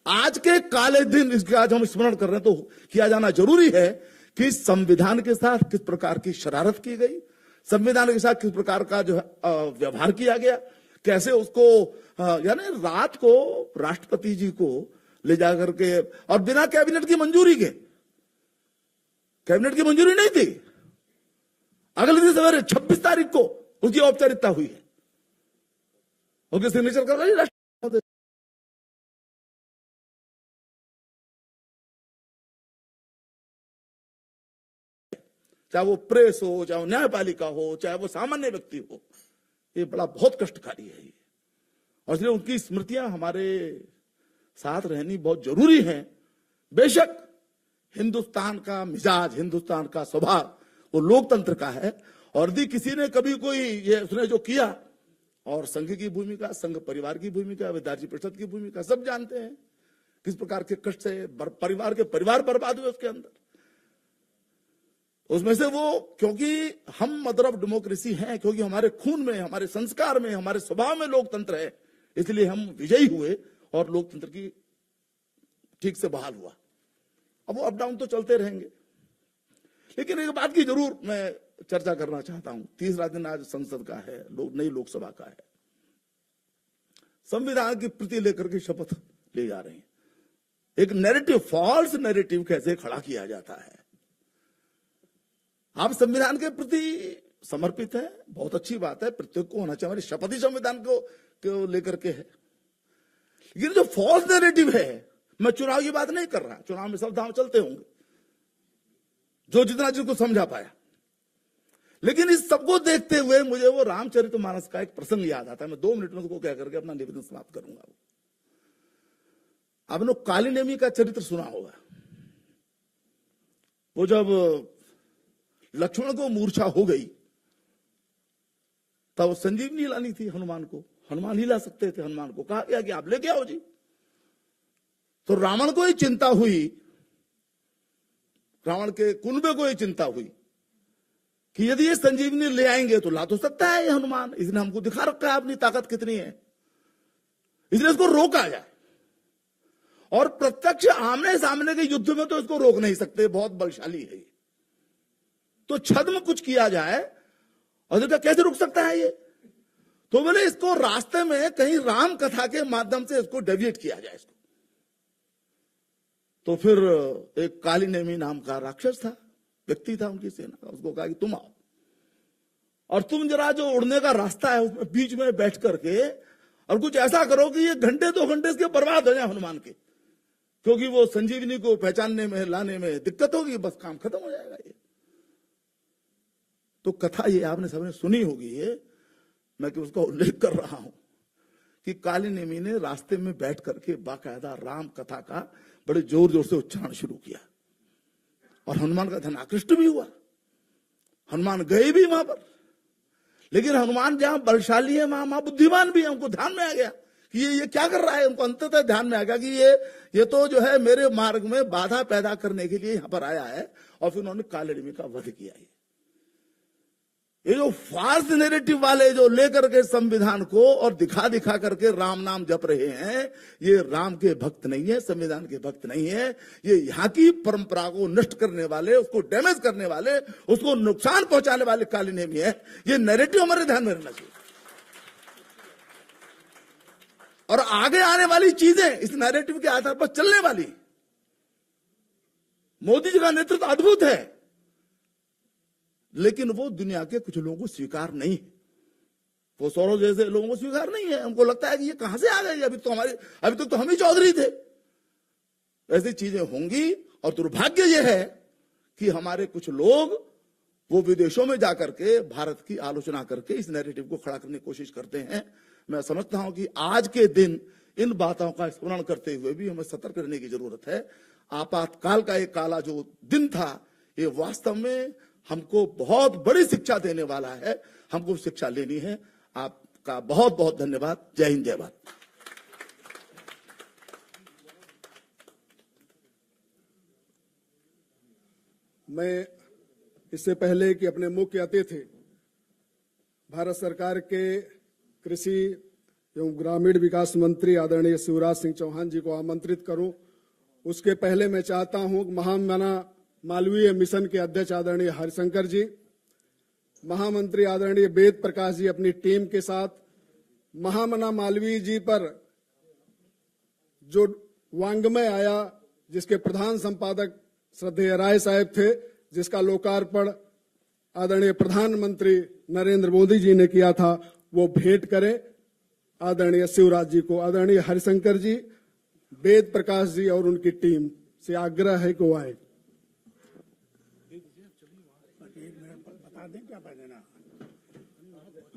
आज के काले दिन इसके आज हम स्मरण कर रहे हैं, तो किया जाना जरूरी है कि संविधान के साथ किस प्रकार की शरारत की गई, संविधान के साथ किस प्रकार का जो व्यवहार किया गया, कैसे उसको यानी रात को राष्ट्रपति जी को ले जाकर के, और बिना कैबिनेट की मंजूरी के, कैबिनेट की मंजूरी नहीं थी, अगले दिन सवेरे 26 तारीख को उसकी औपचारिकता हुई है, उसके सिग्नेचर कर रही राष्ट्रपति। चाहे वो प्रेस हो, चाहे वो न्यायपालिका हो, चाहे वो सामान्य व्यक्ति हो, ये बड़ा बहुत कष्टकारी है ये। और इसलिए उनकी स्मृतियां हमारे साथ रहनी बहुत जरूरी है। बेशक हिंदुस्तान का मिजाज, हिंदुस्तान का स्वभाव वो लोकतंत्र का है, और यदि किसी ने कभी कोई ये उसने जो किया, और संघ की भूमिका, संघ परिवार की भूमिका, विद्यार्थी परिषद की भूमिका सब जानते हैं किस प्रकार के कष्ट से परिवार बर्बाद हुए उसके अंदर। उसमें से वो, क्योंकि हम मदर ऑफ डेमोक्रेसी हैं, क्योंकि हमारे खून में, हमारे संस्कार में, हमारे स्वभाव में लोकतंत्र है, इसलिए हम विजयी हुए और लोकतंत्र की ठीक से बहाल हुआ। अब वो अप डाउन तो चलते रहेंगे, लेकिन एक बात की जरूर मैं चर्चा करना चाहता हूं। 3रा दिन आज संसद का है, नई लोकसभा का है, संविधान की प्रति लेकर के शपथ ले जा रहे हैं। एक नैरेटिव, फॉल्स नैरेटिव कैसे खड़ा किया जाता है। आप संविधान के प्रति समर्पित है, बहुत अच्छी बात है, प्रत्येक को होना चाहिए, हमारी शपथ ही संविधान को लेकर के है। लेकिन जो फॉल्स नैरेटिव है, मैं चुनाव की बात नहीं कर रहा, चुनाव में सब दांव चलते होंगे, जो जितना जिसको समझा पाया, लेकिन इस सबको देखते हुए मुझे वो रामचरितमानस का एक प्रसंग याद आता है। मैं 2 मिनट में उसको कह करके अपना निवेदन समाप्त करूंगा। आपने काली नेमी का चरित्र सुना होगा। वो जब लक्ष्मण को मूर्छा हो गई तब संजीवनी लानी थी हनुमान को, हनुमान ही ला सकते थे। हनुमान को कहा गया कि आप लेके आओ जी। तो रावण को ही चिंता हुई, रावण के कुनबे को ही चिंता हुई कि यदि ये संजीवनी ले आएंगे तो ला तो सकता है ये हनुमान, इसने हमको दिखा रखा है अपनी ताकत कितनी है, इसलिए इसको रोका जाए। और प्रत्यक्ष आमने सामने के युद्ध में तो इसको रोक नहीं सकते, बहुत बलशाली है, तो छद्म कुछ किया जाए। और देखा कैसे रुक सकता है ये, तो बोले इसको रास्ते में कहीं राम कथा के माध्यम से इसको डेविएट किया जाए इसको। तो फिर एक काली नेमी नाम का राक्षस था, व्यक्ति था उनकी सेना, उसको कहा कि तुम आओ और तुम जरा जो उड़ने का रास्ता है उसमें बीच में बैठ करके और कुछ ऐसा करो कि ये घंटे 2 घंटे इसके बर्बाद हो जाए हनुमान के, क्योंकि वो संजीवनी को पहचानने में, लाने में दिक्कत होगी, बस काम खत्म हो जाएगा ये। तो कथा ये आपने सबने सुनी होगी, ये मैं कि उसका उल्लेख कर रहा हूं कि काली नेमी ने रास्ते में बैठ करके बाकायदा राम कथा का बड़े जोर जोर से उच्चारण शुरू किया, और हनुमान का ध्यान आकृष्ट भी हुआ। हनुमान गए भी वहां पर, लेकिन हनुमान जहां बलशाली है वहां बुद्धिमान भी है। उनको ध्यान में आ गया कि ये क्या कर रहा है, उनको अंततः ध्यान में आ गया कि ये तो जो है मेरे मार्ग में बाधा पैदा करने के लिए यहां पर आया है, और फिर उन्होंने काली नेमी का वध किया। ये जो फाल्स नैरेटिव वाले जो लेकर के संविधान को और दिखा दिखा करके राम नाम जप रहे हैं, ये राम के भक्त नहीं है, संविधान के भक्त नहीं है, ये यहाँ की परंपरा को नष्ट करने वाले, उसको डैमेज करने वाले, उसको नुकसान पहुंचाने वाले काली नेमी है। ये नैरेटिव हमारे ध्यान में रहना चाहिए, और आगे आने वाली चीजें इस नैरेटिव के आधार पर चलने वाली। मोदी जी का नेतृत्व अद्भुत है, लेकिन वो दुनिया के कुछ लोगों को स्वीकार नहीं है, वो सौरव जैसे लोगों को स्वीकार नहीं है। उनको लगता है कि ये कहां से आ गए, अभी तक तो हम ही चौधरी थे। ऐसी चीजें होंगी, और दुर्भाग्य ये है कि हमारे कुछ लोग वो विदेशों में जाकर के भारत की आलोचना करके इस नैरेटिव को खड़ा करने की कोशिश करते हैं। मैं समझता हूं कि आज के दिन इन बातों का स्मरण करते हुए भी हमें सतर्क रहने की जरूरत है। आपातकाल का एक काला जो दिन था, ये वास्तव में हमको बहुत बड़ी शिक्षा देने वाला है। हमको शिक्षा लेनी है। आपका बहुत बहुत धन्यवाद। जय हिंद, जय भारत। मैं इससे पहले कि अपने मुख्य अतिथि भारत सरकार के कृषि एवं ग्रामीण विकास मंत्री आदरणीय शिवराज सिंह चौहान जी को आमंत्रित करूं, उसके पहले मैं चाहता हूं कि महामना मालवीय मिशन के अध्यक्ष आदरणीय हरिशंकर जी, महामंत्री आदरणीय वेद प्रकाश जी अपनी टीम के साथ महामना मालवीय जी पर जो वांग्मय आया, जिसके प्रधान संपादक श्रद्धेय राय साहब थे, जिसका लोकार्पण आदरणीय प्रधानमंत्री नरेंद्र मोदी जी ने किया था, वो भेंट करें आदरणीय शिवराज जी को। आदरणीय हरिशंकर जी, वेद प्रकाश जी और उनकी टीम से आग्रह है कि वो आए।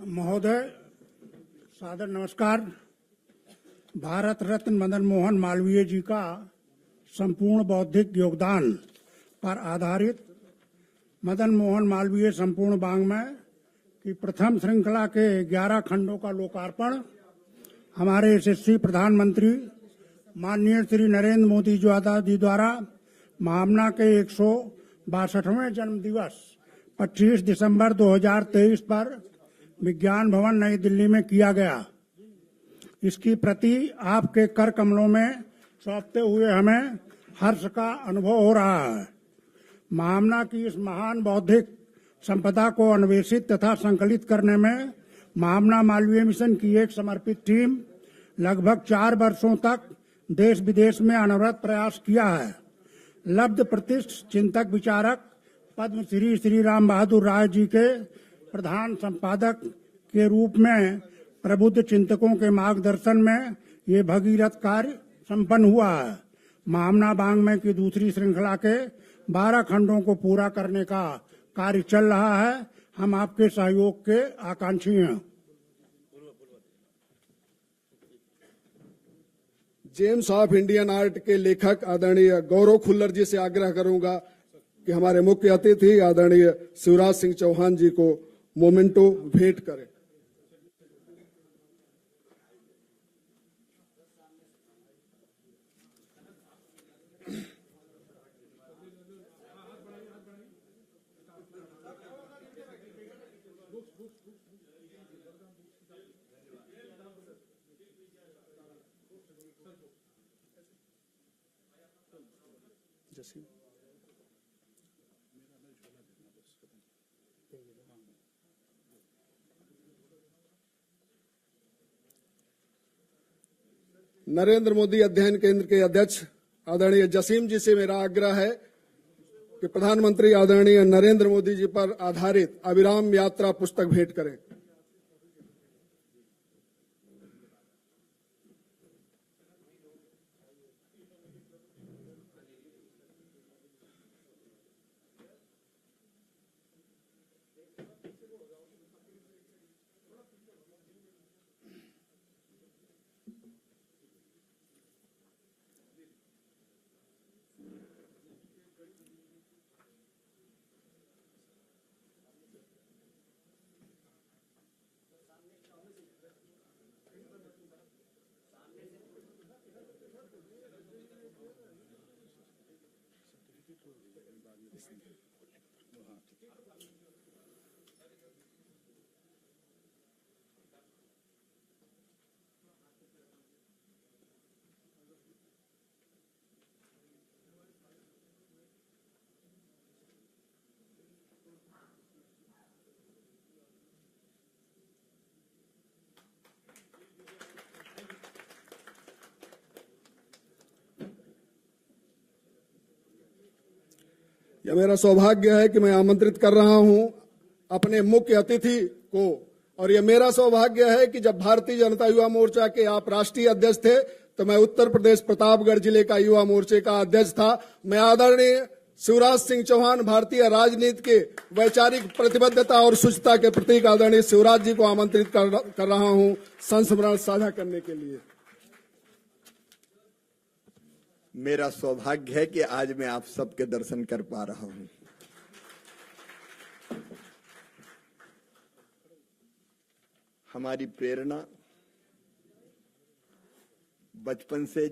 महोदय, सादर नमस्कार। भारत रत्न मदन मोहन मालवीय जी का संपूर्ण बौद्धिक योगदान पर आधारित मदन मोहन मालवीय संपूर्ण वाङ्मय की प्रथम श्रृंखला के 11 खंडों का लोकार्पण हमारे यशस्वी प्रधानमंत्री माननीय श्री नरेंद्र मोदी जी द्वारा महामना के 162वें जन्म दिवस 25 दिसंबर 2023 पर विज्ञान भवन नई दिल्ली में किया गया। इसकी प्रति आपके कर कमलों में सौंपते हुए हमें हर्ष का अनुभव हो रहा है। महामना की इस महान बौद्धिक संपदा को अन्वेषित तथा संकलित करने में महामना मालवीय मिशन की एक समर्पित टीम लगभग 4 वर्षों तक देश विदेश में अनवरत प्रयास किया है। लब्ध प्रतिष्ठित चिंतक विचारक पद्मश्री श्री राम बहादुर राय जी के प्रधान संपादक के रूप में प्रबुद्ध चिंतकों के मार्गदर्शन में ये भगीरथ कार्य संपन्न हुआ है। महामना वाङ्मय की दूसरी श्रृंखला के 12 खंडों को पूरा करने का कार्य चल रहा है। हम आपके सहयोग के आकांक्षी हैं। जेम्स ऑफ इंडियन आर्ट के लेखक आदरणीय गौरव खुल्लर जी से आग्रह करूंगा कि हमारे मुख्य अतिथि आदरणीय शिवराज सिंह चौहान जी को मोमेंटो भेंट करें। नरेंद्र मोदी अध्ययन केंद्र के अध्यक्ष आदरणीय जसीम जी से मेरा आग्रह है कि प्रधानमंत्री आदरणीय नरेंद्र मोदी जी पर आधारित अविराम यात्रा पुस्तक भेंट करें। यह मेरा सौभाग्य है कि मैं आमंत्रित कर रहा हूं अपने मुख्य अतिथि को, और यह मेरा सौभाग्य है कि जब भारतीय जनता युवा मोर्चा के आप राष्ट्रीय अध्यक्ष थे तो मैं उत्तर प्रदेश प्रतापगढ़ जिले का युवा मोर्चे का अध्यक्ष था। मैं आदरणीय शिवराज सिंह चौहान भारतीय राजनीति के वैचारिक प्रतिबद्धता और शुचिता के प्रतीक आदरणीय शिवराज जी को आमंत्रित कर रहा हूं संस्मरण साझा करने के लिए। मेरा सौभाग्य है कि आज मैं आप सबके दर्शन कर पा रहा हूं। हमारी प्रेरणा बचपन से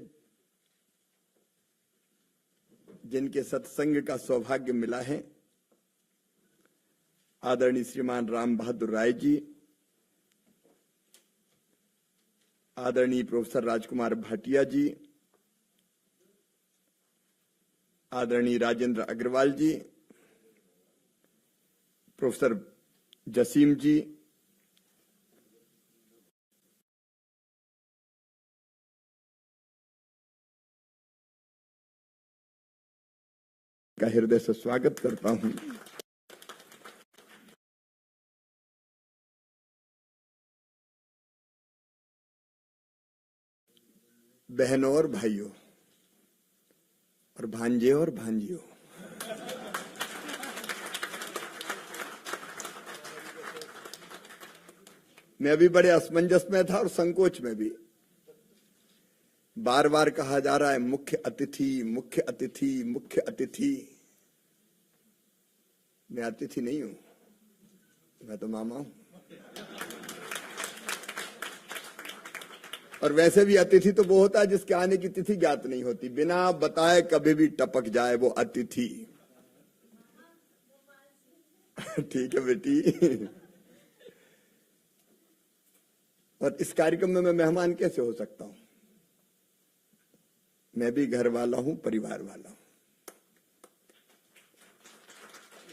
जिनके सत्संग का सौभाग्य मिला है, आदरणीय श्रीमान राम बहादुर राय जी, आदरणीय प्रोफेसर राजकुमार भाटिया जी, आदरणीय राजेंद्र अग्रवाल जी, प्रोफेसर जसीम जी, का हृदय से स्वागत करता हूं। बहनों और भाइयों और भांजे और भांजियों, मैं अभी बड़े असमंजस में था और संकोच में भी। बार बार कहा जा रहा है मुख्य अतिथि, मुख्य अतिथि, मुख्य अतिथि। मैं अतिथि नहीं हूं, मैं तो मामा हूं। और वैसे भी अतिथि तो वो होता है जिसके आने की तिथि ज्ञात नहीं होती, बिना बताए कभी भी टपक जाए, वो अतिथि। ठीक है बेटी। और इस कार्यक्रम में मैं मेहमान कैसे हो सकता हूं? मैं भी घर वाला हूं, परिवार वाला हूं।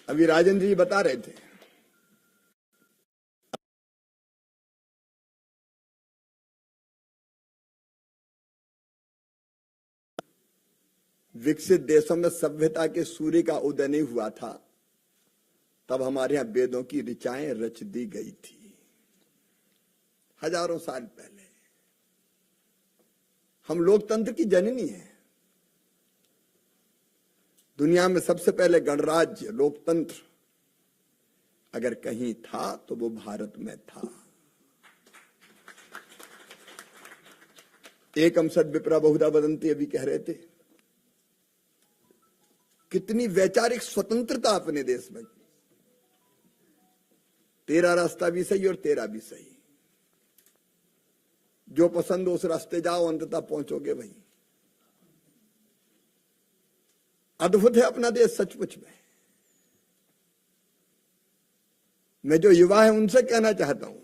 अभी राजेंद्र जी बता रहे थे, विकसित देशों में सभ्यता के सूर्य का उदय नहीं हुआ था, तब हमारे यहां वेदों की ऋचाएं रच दी गई थी, हजारों साल पहले। हम लोकतंत्र की जननी हैं। दुनिया में सबसे पहले गणराज्य, लोकतंत्र अगर कहीं था तो वो भारत में था। एकम सद विप्रा बहुधा वदन्ति, अभी कह रहे थे। कितनी वैचारिक स्वतंत्रता अपने देश में। तेरा रास्ता भी सही और तेरा भी सही, जो पसंद हो उस रास्ते जाओ, अंततः पहुंचोगे वहीं। अद्भुत है अपना देश सचमुच में। मैं जो युवा है उनसे कहना चाहता हूं,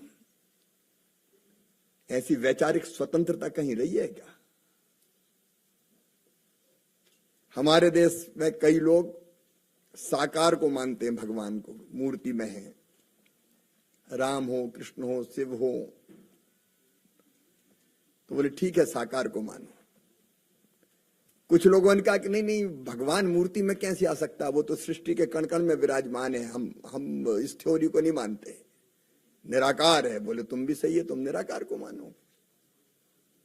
ऐसी वैचारिक स्वतंत्रता कहीं रही है क्या? हमारे देश में कई लोग साकार को मानते हैं, भगवान को मूर्ति में है, राम हो, कृष्ण हो, शिव हो, तो बोले ठीक है साकार को मानो। कुछ लोगों ने कहा कि नहीं नहीं, भगवान मूर्ति में कैसे आ सकता, वो तो सृष्टि के कण कण में विराजमान है, हम इस थ्योरी को नहीं मानते, निराकार है। बोले तुम भी सही है, तुम निराकार को मानो,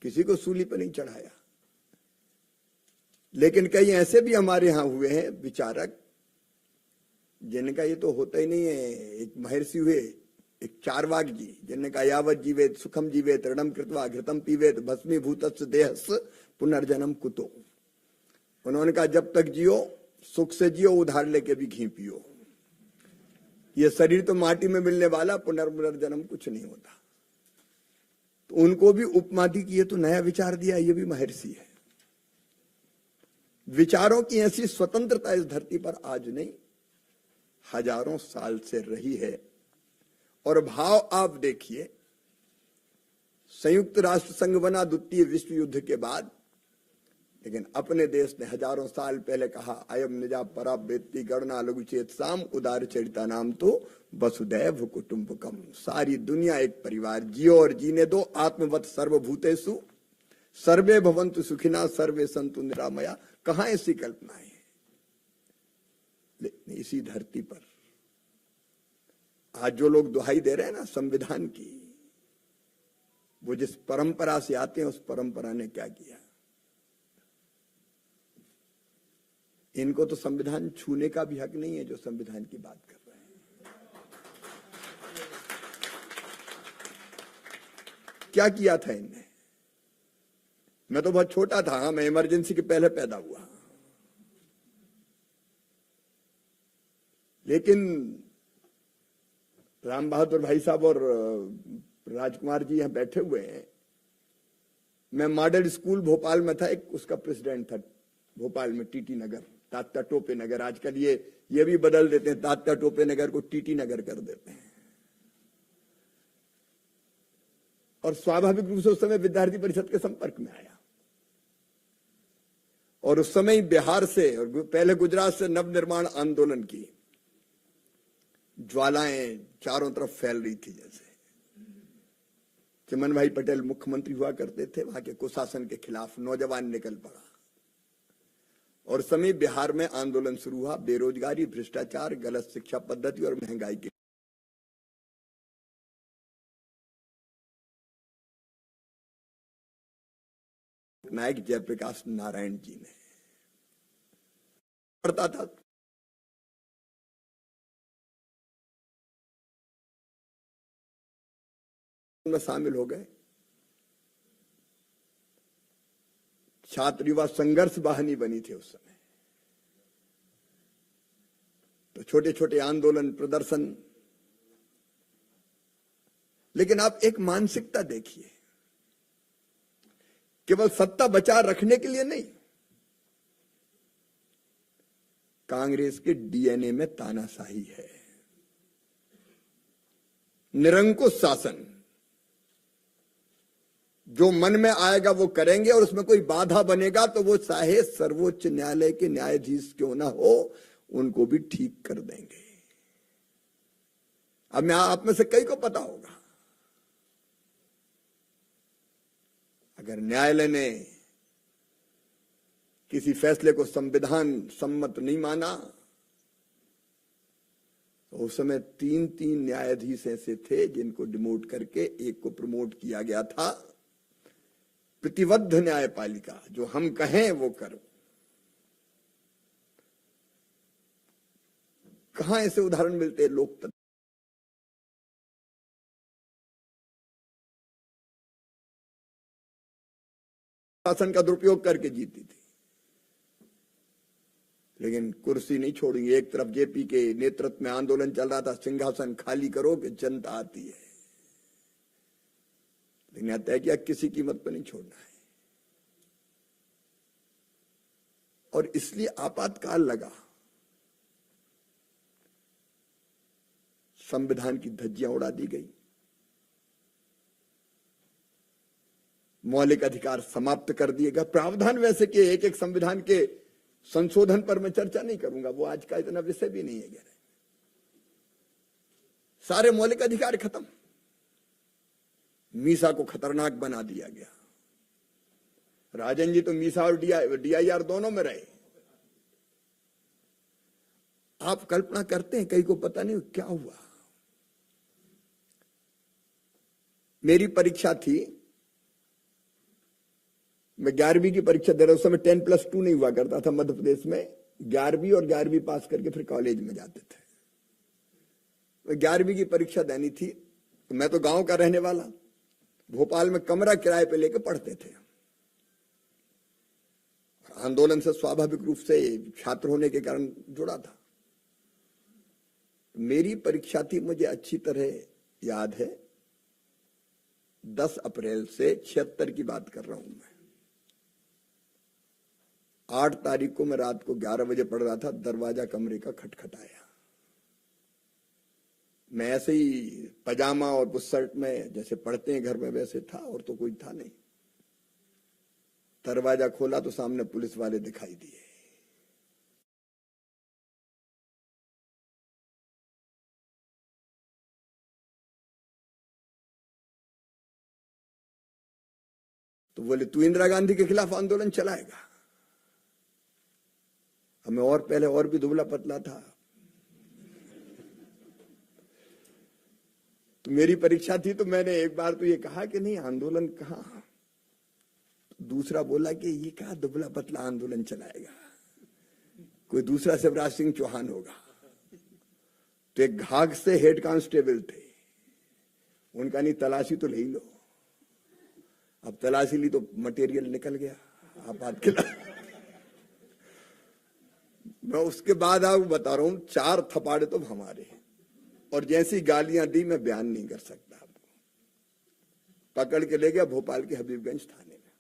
किसी को सूली पर नहीं चढ़ाया। लेकिन कई ऐसे भी हमारे यहां हुए हैं विचारक, जिनका ये तो होता ही नहीं है। एक महर्षि हुए, एक चारवाक जी, जिनने कहा यावत जीवेत सुखम जीवेत ऋणम कृत्वा घृतम पीवेत भस्मीभूतस्य देहस्य पुनर्जन्म कुतो। उन्होंने कहा जब तक जियो सुख से जियो, उधार लेके भी घी पियो। ये शरीर तो माटी में मिलने वाला, पुनर्जन्म कुछ नहीं होता। तो उनको भी उपमा दी कि ये तो नया विचार दिया, ये भी महर्षि है। विचारों की ऐसी स्वतंत्रता इस धरती पर आज नहीं, हजारों साल से रही है। और भाव आप देखिए, संयुक्त राष्ट्र संघ बना द्वितीय विश्व युद्ध के बाद, लेकिन अपने देश ने हजारों साल पहले कहा अयम निजा परा वेत्ति गणना लघु चेतसाम उदार चरिता नाम तो वसुदैव कुटुंबकम। सारी दुनिया एक परिवार, जियो और जीने दो, आत्मवत सर्वभूतेषु सर्वे भवन्तु सुखिना सर्वे सन्तु निरामया। कहां ऐसी कल्पना है? लेकिन इसी धरती पर आज जो लोग दुहाई दे रहे हैं ना संविधान की, वो जिस परंपरा से आते हैं उस परंपरा ने क्या किया? इनको तो संविधान छूने का भी हक नहीं है जो संविधान की बात कर रहे हैं। क्या किया था इनने? मैं तो बहुत छोटा था, हाँ, मैं इमरजेंसी के पहले पैदा हुआ, लेकिन राम बहादुर भाई साहब और राजकुमार जी यहां बैठे हुए हैं। मैं मॉडल स्कूल भोपाल में था, एक उसका प्रेसिडेंट था भोपाल में, टीटी नगर, तात्या टोपे नगर। आजकल ये भी बदल देते हैं, तात्या टोपे नगर को टीटी नगर कर देते हैं। और स्वाभाविक रूप से उस समय विद्यार्थी परिषद के संपर्क में आया, और उस समय बिहार से और पहले गुजरात से नवनिर्माण आंदोलन की ज्वालाएं चारों तरफ फैल रही थी। जैसे चिमन भाई पटेल मुख्यमंत्री हुआ करते थे, वहां के कुशासन के खिलाफ नौजवान निकल पड़ा, और उस समय बिहार में आंदोलन शुरू हुआ, बेरोजगारी, भ्रष्टाचार, गलत शिक्षा पद्धति और महंगाई के। नायक जयप्रकाश नारायण जी ने पढ़ता था, में शामिल हो गए। छात्र युवा संघर्ष वाहिनी बनी थी उस समय, तो छोटे छोटे आंदोलन, प्रदर्शन। लेकिन आप एक मानसिकता देखिए, केवल सत्ता बचा रखने के लिए नहीं, कांग्रेस के डीएनए में तानाशाही है, निरंकुश शासन। जो मन में आएगा वो करेंगे, और उसमें कोई बाधा बनेगा तो वो चाहे सर्वोच्च न्यायालय के न्यायाधीश क्यों ना हो, उनको भी ठीक कर देंगे। अब मैं आप में से कई को पता होगा, अगर न्यायालय ने किसी फैसले को संविधान सम्मत नहीं माना, तो उस समय 3 न्यायाधीश ऐसे थे जिनको डिमोट करके एक को प्रमोट किया गया था। प्रतिबद्ध न्यायपालिका, जो हम कहें वो करो। कहां ऐसे उदाहरण मिलते हैं? लोकतंत्र शासन का दुरुपयोग करके जीती थी, लेकिन कुर्सी नहीं छोड़ेंगे। एक तरफ जेपी के नेतृत्व में आंदोलन चल रहा था, सिंहासन खाली करो कि जनता आती है, लेकिन तय किया किसी कीमत पर नहीं छोड़ना है। और इसलिए आपातकाल लगा, संविधान की धज्जियां उड़ा दी गई, मौलिक अधिकार समाप्त कर दिए गए। प्रावधान वैसे कि एक एक संविधान के संशोधन पर मैं चर्चा नहीं करूंगा, वो आज का इतना विषय भी नहीं है। सारे मौलिक अधिकार खत्म, मीसा को खतरनाक बना दिया गया। राजन जी तो मीसा और डीआईआर दोनों में रहे। आप कल्पना करते हैं, कई को पता नहीं क्या हुआ। मेरी परीक्षा थी, मैं 11वीं की परीक्षा दे रहा हूं। उस समय 10+2 नहीं हुआ करता था मध्य प्रदेश में। 11वीं और 11वीं पास करके फिर कॉलेज में जाते थे। मैं 11वीं की परीक्षा देनी थी, तो मैं तो गांव का रहने वाला, भोपाल में कमरा किराए पे लेके पढ़ते थे। आंदोलन से स्वाभाविक रूप से छात्र होने के कारण जुड़ा था। मेरी परीक्षा थी, मुझे अच्छी तरह याद है, 10 अप्रैल से 76 की बात कर रहा हूं मैं। 8 तारीख को मैं रात को 11 बजे पढ़ रहा था, दरवाजा कमरे का खटखटाया। मैं ऐसे ही पजामा और बुशर्ट में जैसे पढ़ते हैं घर में वैसे था, और तो कोई था नहीं। दरवाजा खोला तो सामने पुलिस वाले दिखाई दिए। तो बोले तू इंदिरा गांधी के खिलाफ आंदोलन चलाएगा। अब मैं और पहले और भी दुबला पतला था। तो मेरी परीक्षा थी, तो मैंने एक बार तो ये कहा कि नहीं आंदोलन कहां। दूसरा बोला कि ये क्या दुबला पतला आंदोलन चलाएगा। कोई दूसरा शिवराज सिंह चौहान होगा। तो एक घाघ से हेड कांस्टेबल थे, उनका नहीं तलाशी तो ले ही लो। अब तलाशी ली तो मटेरियल निकल गया आपातकाल। मैं उसके बाद आपको बता रहा हूं, 4 थपाड़े तो हमारे हैं, और जैसी गालियां दी मैं बयान नहीं कर सकता। आपको पकड़ के ले गया भोपाल के हबीबगंज थाने में,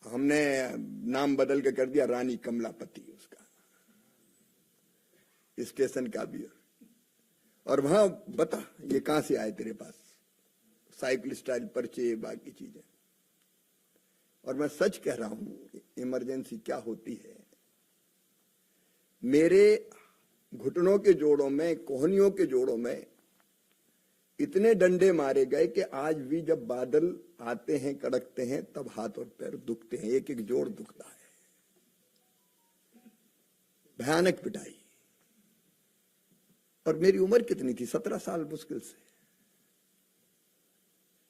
हमने नाम बदल के कर दिया रानी कमलापति उसका स्टेशन का भी। और वहां बता ये कहां से आए तेरे पास, साइकिल स्टाइल पर्चे बाकी चीजें। और मैं सच कह रहा हूं, इमरजेंसी क्या होती है। मेरे घुटनों के जोड़ों में, कोहनियों के जोड़ों में इतने डंडे मारे गए कि आज भी जब बादल आते हैं, कड़कते हैं, तब हाथ और पैर दुखते हैं, एक एक जोड़ दुखता है। भयानक पिटाई। और मेरी उम्र कितनी थी, 17 साल मुश्किल से।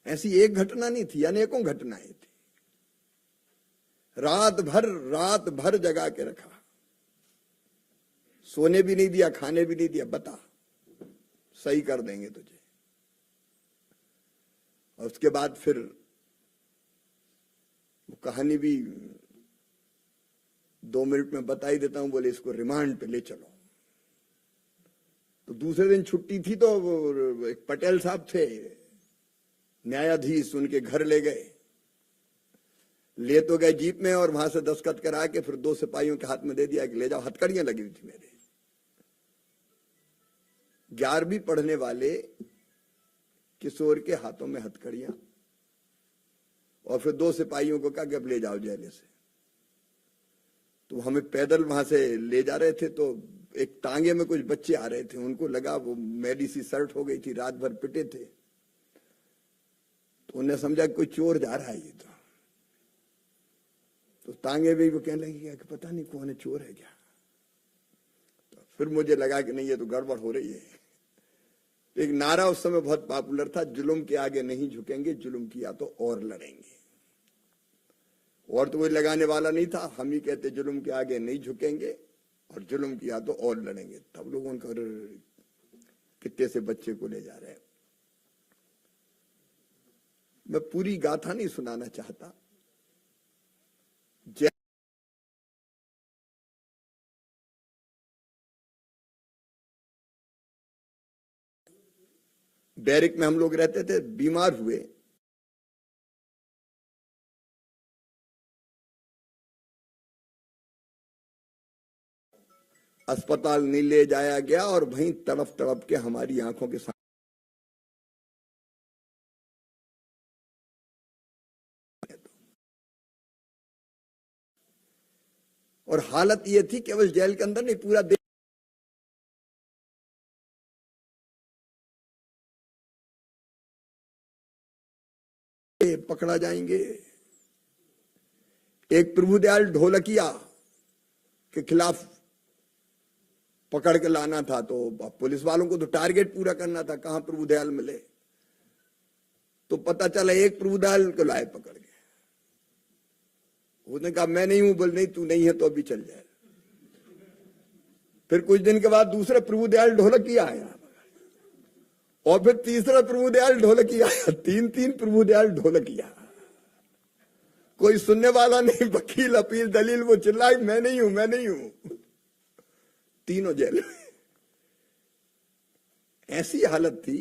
ऐसी एक घटना नहीं थी, अनेकों घटनाएं थी। रात भर जगा के रखा, सोने भी नहीं दिया, खाने भी नहीं दिया। बता, सही कर देंगे तुझे। और उसके बाद फिर वो कहानी भी 2 मिनट में बता ही देता हूं। बोले इसको रिमांड पे ले चलो। तो दूसरे दिन छुट्टी थी, तो एक पटेल साहब थे न्यायाधीश, उनके घर ले गए। ले तो गए जीप में, और वहां से दस्तखत करा के फिर 2 सिपाहियों के हाथ में दे दिया कि ले जाओ। हथकड़ियां लगी हुई थी मेरे। 11वीं पढ़ने वाले किशोर के हाथों में हथकड़ियां, और फिर 2 सिपाहियों को कहा कि अब ले जाओ जेल से। तो हमें पैदल वहां से ले जा रहे थे, तो एक टांगे में कुछ बच्चे आ रहे थे, उनको लगा वो मैली सी शर्ट हो गई थी, रात भर पिटे थे, तो उन्हें समझा कि कोई चोर जा रहा है ये। तो टांगे भी वो कहने लगी कि पता नहीं कौन है, चोर है क्या। तो फिर मुझे लगा कि नहीं, ये तो गड़बड़ हो रही है। एक नारा उस समय बहुत पॉपुलर था, जुल्म के आगे नहीं झुकेंगे, जुल्म किया तो और लड़ेंगे। और तो कोई लगाने वाला नहीं था, हम ही कहते जुल्म के आगे नहीं झुकेंगे और जुल्म किया तो और लड़ेंगे। तब लोग उनका कितने से बच्चे को ले जा रहे हैं। मैं पूरी गाथा नहीं सुनाना चाहता। बैरिक में हम लोग रहते थे, बीमार हुए, अस्पताल नहीं ले जाया गया, और वहीं तड़प तड़प के हमारी आंखों के सामने। और हालत ये थी केवल जेल के अंदर नहीं, पूरा देश पकड़ा जाएंगे। एक प्रभुदयाल ढोलकिया के खिलाफ पकड़ के लाना था, तो पुलिस वालों को तो टारगेट पूरा करना था, कहां प्रभुदयाल मिले। तो पता चला एक प्रभुदयाल को लाए पकड़ के। उसने कहा मैं नहीं हूं। बोल नहीं, तू नहीं है तो अभी चल जाए। फिर कुछ दिन के बाद दूसरा प्रभुदयाल ढोलकिया आया, और फिर तीसरा प्रभुदयाल ढोलकिया आया। 3 प्रभुदयाल ढोलकिया। कोई सुनने वाला नहीं, वकील, अपील, दलील, वो चिल्लाई मैं नहीं हूं, मैं नहीं हूं। तीनों जेल में। ऐसी हालत थी।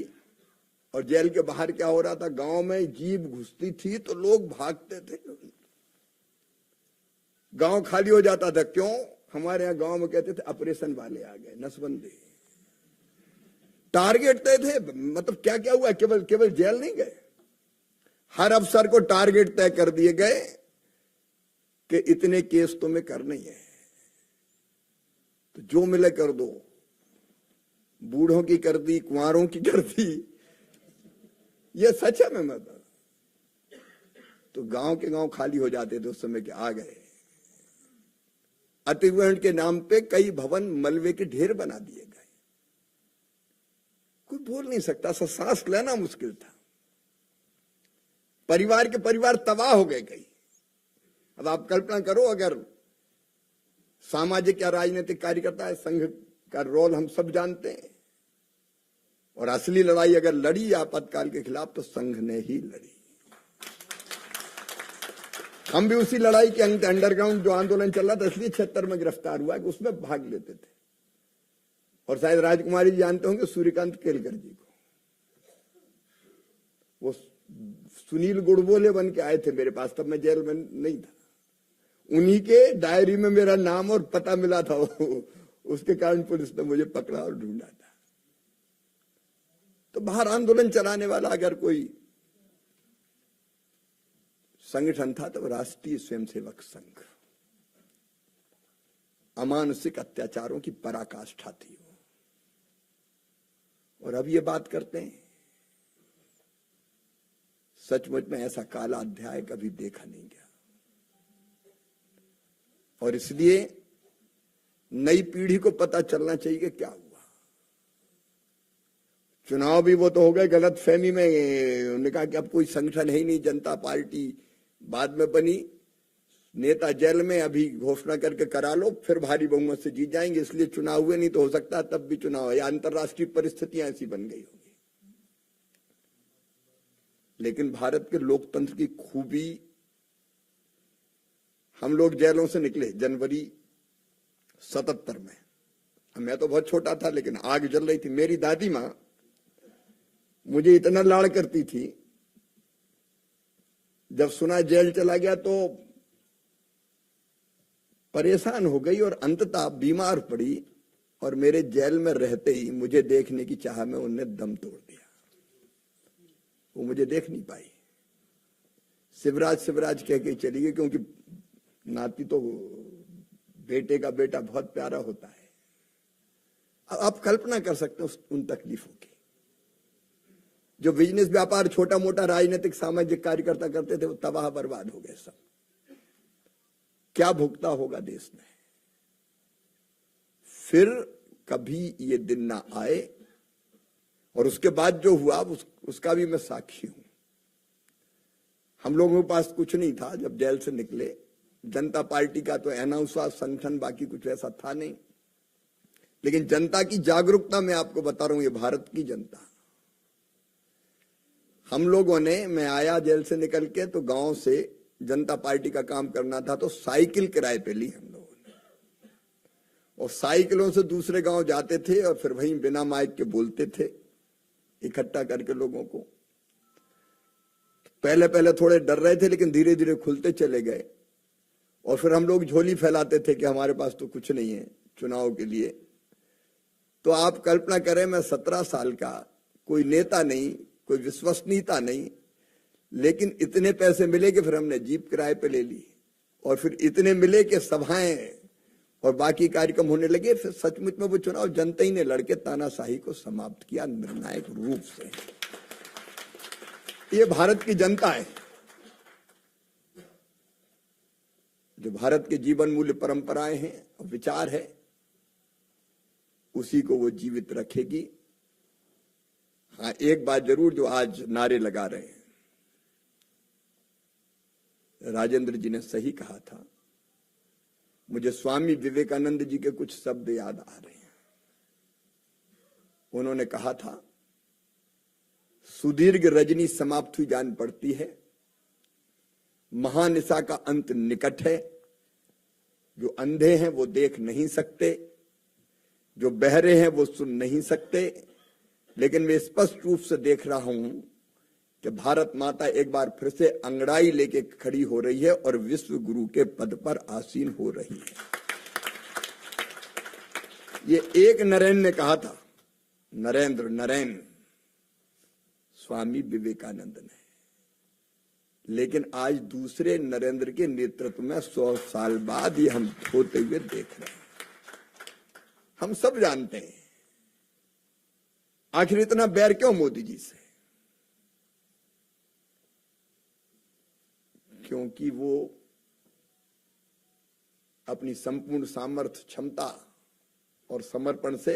और जेल के बाहर क्या हो रहा था, गांव में जीप घुसती थी तो लोग भागते थे, गांव खाली हो जाता था। क्यों? हमारे यहां गांव में कहते थे ऑपरेशन वाले आ गए, नसबंदी। टारगेट तय थे, मतलब क्या क्या हुआ, केवल जेल नहीं गए, हर अफसर को टारगेट तय कर दिए गए कि इतने केस तुम्हें करने ही है, तो जो मिले कर दो। बूढ़ों की कर दी, कुंवारों की कर दी, ये सच है। मैं बता, तो गांव के गांव खाली हो जाते थे उस समय के। आ गए अतिक्रमण के नाम पे कई भवन मलबे के ढेर बना दिए गए। कोई बोल नहीं सकता, सांस लेना मुश्किल था। परिवार के परिवार तबाह हो गए कई। अब आप कल्पना करो, अगर सामाजिक या राजनीतिक कार्यकर्ता है, संघ का रोल हम सब जानते हैं। और असली लड़ाई अगर लड़ी आपातकाल के खिलाफ तो संघ ने ही लड़ी। हम भी उसी लड़ाई के अंडरग्राउंड जो आंदोलन चल रहा था इसलिए 76 में गिरफ्तार हुआ कि उसमें भाग लेते थे। और शायद राजकुमारी जी जानते होंगे सूर्यकांत केलकर जी को, वो सुनील गुड़बोले बन के आए थे मेरे पास, तब मैं जेल में नहीं था। उन्हीं के डायरी में मेरा नाम और पता मिला था, उसके कारण पुलिस ने मुझे पकड़ा और ढूंढा था। तो बाहर आंदोलन चलाने वाला अगर कोई संगठन था तो राष्ट्रीय स्वयंसेवक संघ, अमानुषिक अत्याचारों की पराकाष्ठा थी वो। और अब ये बात करते हैं, सचमुच में ऐसा काला अध्याय कभी देखा नहीं गया। और इसलिए नई पीढ़ी को पता चलना चाहिए कि क्या हुआ। चुनाव भी वो तो हो गए गलत फहमी में, उन्होंने कहा कि अब कोई संगठन है ही नहीं, जनता पार्टी बाद में बनी, नेता जेल में, अभी घोषणा करके करा लो फिर भारी बहुमत से जीत जाएंगे, इसलिए चुनाव हुए, नहीं तो हो सकता है तब भी चुनाव है, या अंतर्राष्ट्रीय परिस्थितियां ऐसी बन गई होगी। लेकिन भारत के लोकतंत्र की खूबी, हम लोग जेलों से निकले जनवरी 77 में, मैं तो बहुत छोटा था लेकिन आग जल रही थी। मेरी दादी मां मुझे इतना लाड़ करती थी, जब सुना जेल चला गया तो परेशान हो गई और अंततः बीमार पड़ी, और मेरे जेल में रहते ही मुझे देखने की चाह में उनने दम तोड़ दिया। वो मुझे देख नहीं पाई, शिवराज शिवराज कह के चली गई, क्योंकि नाती तो बेटे का बेटा बहुत प्यारा होता है। आप कल्पना कर सकते हो उन तकलीफों की। जो बिजनेस व्यापार छोटा मोटा राजनीतिक सामाजिक कार्यकर्ता करते थे वो तबाह बर्बाद हो गए सब। क्या भुगता होगा देश ने। फिर कभी ये दिन ना आए, और उसके बाद जो हुआ उसका भी मैं साक्षी हूं। हम लोगों के पास कुछ नहीं था जब जेल से निकले, जनता पार्टी का तो अनाउंस हुआ संगठन, बाकी कुछ ऐसा था नहीं। लेकिन जनता की जागरूकता मैं आपको बता रहा हूं, ये भारत की जनता। हम लोगों ने, मैं आया जेल से निकल के तो गांव से जनता पार्टी का काम करना था, तो साइकिल किराए पे ली हम लोगों ने, और साइकिलों से दूसरे गांव जाते थे और फिर वहीं बिना माइक के बोलते थे इकट्ठा करके लोगों को। पहले पहले थोड़े डर रहे थे लेकिन धीरे धीरे खुलते चले गए, और फिर हम लोग झोली फैलाते थे कि हमारे पास तो कुछ नहीं है चुनाव के लिए। तो आप कल्पना करें, मैं 17 साल का, कोई नेता नहीं, कोई विश्वसनीयता नहीं, लेकिन इतने पैसे मिले कि फिर हमने जीप किराए पे ले ली, और फिर इतने मिले कि सभाएं और बाकी कार्यक्रम होने लगे। फिर सचमुच में वो चुनाव जनता ही ने लड़के तानाशाही को समाप्त किया निर्णायक रूप से। ये भारत की जनता है जो भारत के जीवन मूल्य परंपराएं हैं और विचार है, उसी को वो जीवित रखेगी। हाँ, एक बात जरूर जो आज नारे लगा रहे हैं, राजेंद्र जी ने सही कहा था। मुझे स्वामी विवेकानंद जी के कुछ शब्द याद आ रहे हैं। उन्होंने कहा था, सुदीर्घ रजनी समाप्त हुई जान पड़ती है, महानिशा का अंत निकट है। जो अंधे हैं वो देख नहीं सकते, जो बहरे हैं वो सुन नहीं सकते, लेकिन मैं स्पष्ट रूप से देख रहा हूं कि भारत माता एक बार फिर से अंगड़ाई लेके खड़ी हो रही है और विश्व गुरु के पद पर आसीन हो रही है। ये एक नरेन ने कहा था, नरेन स्वामी विवेकानंद ने, लेकिन आज दूसरे नरेंद्र के नेतृत्व में 100 साल बाद ये हम होते हुए देख रहे हैं। हम सब जानते हैं आखिर इतना बैर क्यों मोदी जी से। क्योंकि वो अपनी संपूर्ण सामर्थ्य, क्षमता और समर्पण से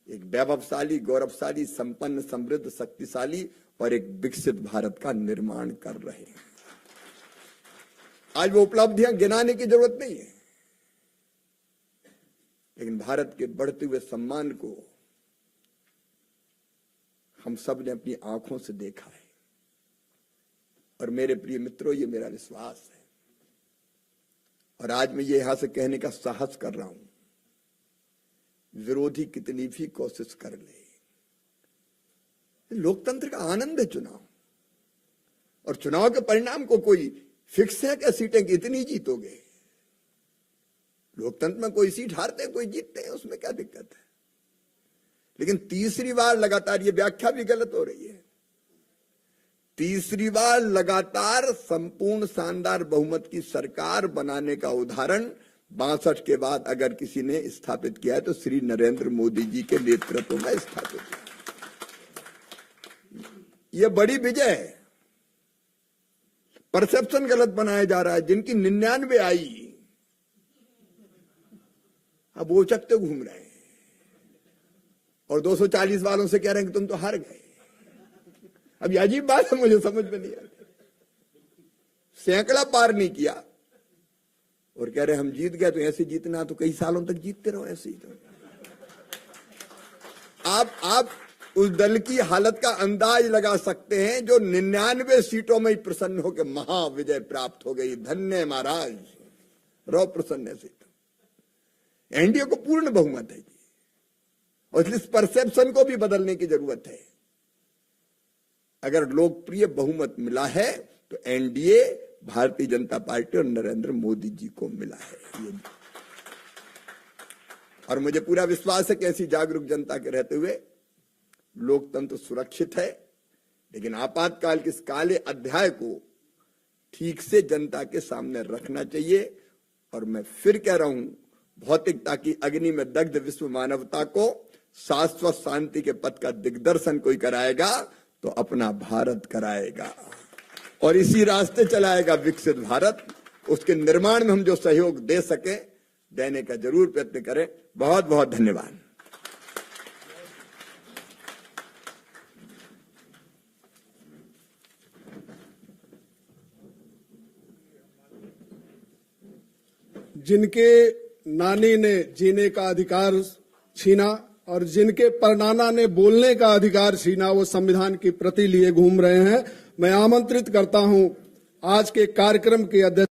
एक वैभवशाली, गौरवशाली, संपन्न, समृद्ध, शक्तिशाली और एक विकसित भारत का निर्माण कर रहे हैं। आज वो उपलब्धियां गिनाने की जरूरत नहीं है। लेकिन भारत के बढ़ते हुए सम्मान को हम सब ने अपनी आंखों से देखा है। और मेरे प्रिय मित्रों, ये मेरा विश्वास है और आज मैं ये यहां से कहने का साहस कर रहा हूं, विरोधी कितनी भी कोशिश कर ले, लोकतंत्र का आनंद है चुनाव। और चुनाव के परिणाम को कोई फिक्स है क्या सीटें कितनी जीतोगे? लोकतंत्र में कोई सीट हारते हैं, कोई जीतते हैं, उसमें क्या दिक्कत है? लेकिन तीसरी बार लगातार, ये व्याख्या भी गलत हो रही है, तीसरी बार लगातार संपूर्ण शानदार बहुमत की सरकार बनाने का उदाहरण 62 के बाद अगर किसी ने स्थापित किया है तो श्री नरेंद्र मोदी जी के नेतृत्व में स्थापित किया। यह बड़ी विजय है। परसेप्शन गलत बनाया जा रहा है। जिनकी 99 आई अब वो चकते घूम रहे हैं और 240 वालों से कह रहे हैं कि तुम तो हार गए। अब ये अजीब बात है, मुझे समझ में नहीं आती। सैकड़ा पार नहीं किया और कह रहे हम जीत गए। तो ऐसे जीतना तो कई सालों तक जीतते रहो ऐसे ही। तो आप उस दल की हालत का अंदाज लगा सकते हैं जो 99 सीटों में ही प्रसन्न होकर महाविजय प्राप्त हो गई। धन्य महाराज, रहो प्रसन्न से। एनडीए को पूर्ण बहुमत है जी, और इस परसेप्शन को भी बदलने की जरूरत है। अगर लोकप्रिय बहुमत मिला है तो एनडीए भारतीय जनता पार्टी और नरेंद्र मोदी जी को मिला है। और मुझे पूरा विश्वास है कि ऐसी जागरूक जनता के रहते हुए लोकतंत्र सुरक्षित है। लेकिन आपातकाल के इस काले अध्याय को ठीक से जनता के सामने रखना चाहिए। और मैं फिर कह रहा हूं, भौतिकता की अग्नि में दग्ध विश्व मानवता को शाश्वत शांति के पथ का दिग्दर्शन कोई कराएगा तो अपना भारत कराएगा और इसी रास्ते चलाएगा विकसित भारत। उसके निर्माण में हम जो सहयोग दे सके देने का जरूर प्रयत्न करें। बहुत बहुत धन्यवाद। जिनके नानी ने जीने का अधिकार छीना और जिनके परनाना ने बोलने का अधिकार छीना, वो संविधान की प्रति लिए घूम रहे हैं। मैं आमंत्रित करता हूं आज के कार्यक्रम के अध्यक्ष